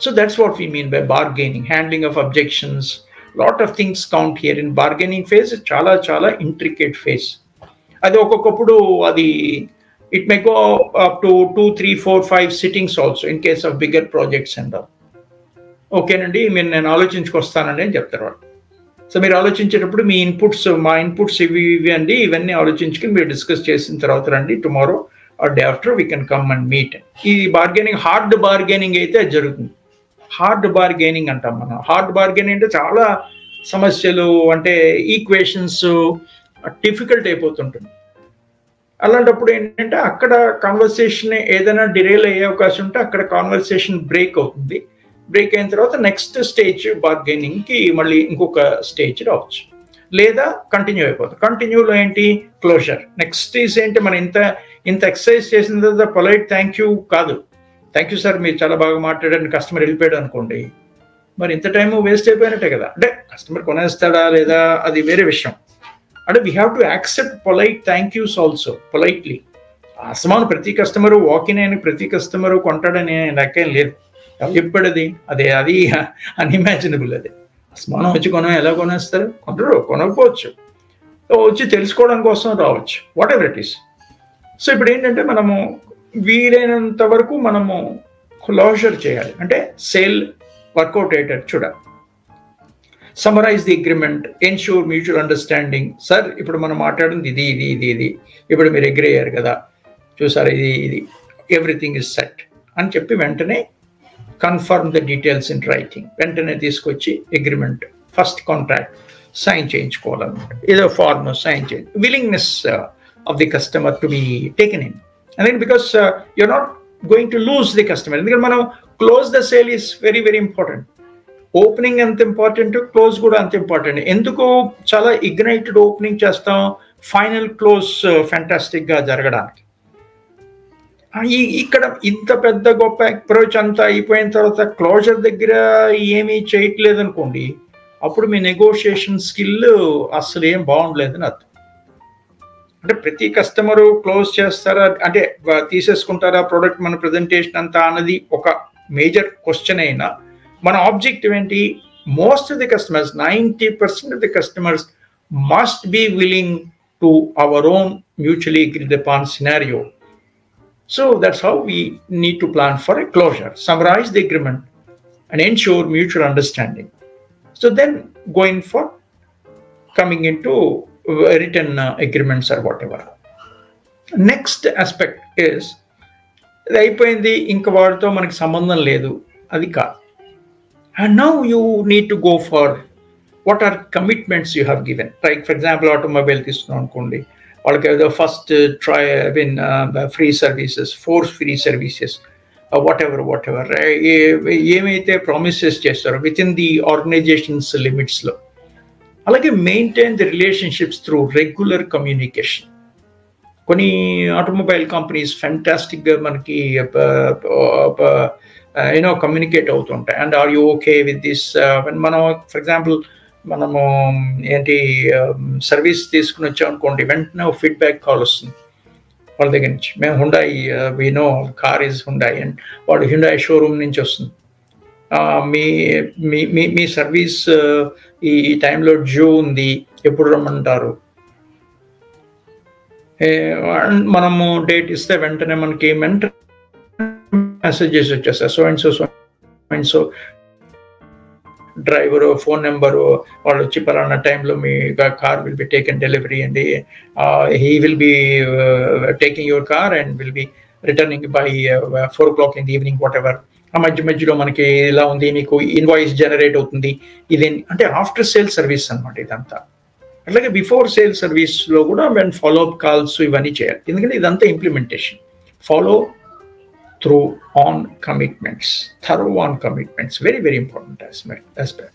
[SPEAKER 1] So that's what we mean by bargaining, handling of objections. Lot of things count here in bargaining phase. చాలా ఇంట్రికేట్ ఫేజ్ అది. ఒక్కొక్కప్పుడు అది it may go up to 2, 3, 4, 5 sittings also in case of bigger projects and all. ఓకేనండి నేను ఆలోచించుకొస్తానండి అని చెప్తారు వాళ్ళు. So మీరు ఆలోచించేటప్పుడు మీ మా ఇన్పుట్స్ ఇవి అండి, ఇవన్నీ ఆలోచించుకుని మీరు డిస్కస్ చేసిన తర్వాత రండి tomorrow or day after we can come and meet. ఈ బార్గెనింగ్, హార్డ్ బార్గెనింగ్ అయితే జరుగుతుంది. హార్డ్ బార్గెనింగ్ అంటాం మనం. హార్డ్ బార్గెనింగ్ అంటే చాలా సమస్యలు, అంటే ఈక్వేషన్స్ డిఫికల్ట్ అయిపోతుంటుంది. అలాంటప్పుడు ఏంటంటే అక్కడ కాన్వర్సేషన్ ఏదైనా డిరేల్ అయ్యే అవకాశం ఉంటే అక్కడ కాన్వర్సేషన్ బ్రేక్ అవుతుంది. బ్రేక్ అయిన తర్వాత నెక్స్ట్ స్టేజ్ బార్గెనింగ్కి మళ్ళీ ఇంకొక స్టేజ్ రావచ్చు, లేదా కంటిన్యూ అయిపోతుంది. కంటిన్యూలో ఏంటి, క్లోజర్. నెక్స్ట్ ఈజ్ ఏంటి, మనం ఇంత ఎక్సర్సైజ్ చేసిన తర్వాత పొలైట్ థ్యాంక్ యూ కాదు. థ్యాంక్ యూ సార్, మీరు చాలా బాగా మాట్లాడారు, కస్టమర్ వెళ్ళిపోయాడు అనుకోండి, మరి ఇంత టైం వేస్ట్ అయిపోయినట్టే కదా. అంటే కస్టమర్ కొనేస్తాడా లేదా అది వేరే విషయం. అంటే we have to accept polite thank yous also politely. అసమానం ప్రతి కస్టమరు వాకిన్ అయిన ప్రతి కస్టమరు కొంటాడని నాకేం లేదు. చెప్పాడది అది అన్ఇమాజినబుల్. అది అసమానం వచ్చి ఎలా కొనేస్తారు, కొంటారు, కొనకపోవచ్చు, వచ్చి తెలుసుకోవడం కోసం రావచ్చు, what ever it is. So ఇప్పుడు ఏంటంటే మనము వీలైనంత వరకు మనము క్లోజర్ చేయాలి, అంటే సేల్ వర్కౌట్ అయ్యేటట్టు చూడాలి. Summarise the agreement, ensure mutual understanding. Sir ఇప్పుడు మనం మాట్లాడింది ఇది, ఇప్పుడు మీరు అగ్రీ అయ్యారు కదా, చూసారా ఇది ఎవ్రీథింగ్ ఇస్ సెట్ అని చెప్పి వెంటనే confirm the details in writing, వెంటనే తీసుకొచ్చి అగ్రిమెంట్, ఫస్ట్ కాంట్రాక్ట్ సైన్ చేయించుకోవాలన్నమాట. ఏదో ఫార్మ్ సైన్ చేయండి. Willingness of the customer to be taken in. And then because you're not going to lose the customer. ఎందుకంటే మనం close the sale is very very important. Opening ఎంత important, close కూడా అంత important. ఎందుకు చాలా ignited opening చేస్తాం, final close ఫ్యాంటాస్టిక్గా జరగడానికి. ఇక్కడ ఇంత పెద్ద గొప్ప అప్రోచ్ అంతా అయిపోయిన తర్వాత క్లోజర్ దగ్గర ఏమీ చేయట్లేదు అనుకోండి, అప్పుడు మీ నెగోషియేషన్ స్కిల్ అసలు ఏం బాగుండలేదని అర్థం. అంటే ప్రతి కస్టమరు క్లోజ్ చేస్తారా, అంటే తీసేసుకుంటారా ప్రోడక్ట్ మన ప్రజెంటేషన్ అంతా అన్నది ఒక మేజర్ క్వశ్చన్ అయినా, మన ఆబ్జెక్టివ్ ఏంటి, most of the customers, 90% of the customers must be willing to our own mutually agreed upon scenario. So that's how we need to plan for a closure, summarize the agreement and ensure mutual understanding. So then going for coming into written agreements or whatever. Next aspect is, అయిపోయింది ఇంక వాడితో మనకి సంబంధం లేదు అది కాదు. And now you need to go for what are commitments you have given. Like for example automobile తీసుకున్నాం అనుకోండి, వాళ్ళకి ఏదో first try free services, 4 free services, whatever ఏమైతే ప్రామిసెస్ చేస్తారో విత్ ఇన్ ది ఆర్గనైజేషన్స్ లిమిట్స్లో. అలాగే maintain the relationships through regular communication. కొన్ని automobile companies ఫ్యాంటాస్టిక్గా మనకి కమ్యూనికేట్ అవుతుంటాయి. And are you okay with this, మనం ఫర్ ఎగ్జాంపుల్ మనము ఏంటి సర్వీస్ తీసుకుని వచ్చాం అనుకోండి, వెంటనే ఫీడ్బ్యాక్ కాల్ వస్తుంది వాళ్ళ దగ్గర నుంచి. మేము హుండాయి, we know car is హుండాయి and వాడు హుండాయి షోరూమ్ నుంచి వస్తుంది, మీ సర్వీస్ ఈ టైంలో డ్యూ ఉంది, ఎప్పుడు రమ్మంటారు. మనము డేట్ ఇస్తే వెంటనే మనకి మెసేజెస్ వచ్చేస్తాయి, so and so driver phone number, వాళ్ళు వచ్చి పలానా టైంలో మీ car will be taken delivery అండి, he will be taking your car and will be returning by 4 o'clock in the evening, whatever. ఆ మధ్యలో మనకి ఇలా ఉంది, మీకు ఇన్వాయిస్ జనరేట్ అవుతుంది. ఇది అంటే ఆఫ్టర్ సేల్ సర్వీస్ అనమాట ఇదంతా. అట్లాగే బిఫోర్ సేల్ సర్వీస్లో కూడా మేము ఫాలోఅప్ కాల్స్ ఇవన్నీ చేయాలి, ఎందుకంటే ఇదంతా implementation. Follow through on commitments, thorough on commitments, very very important aspect.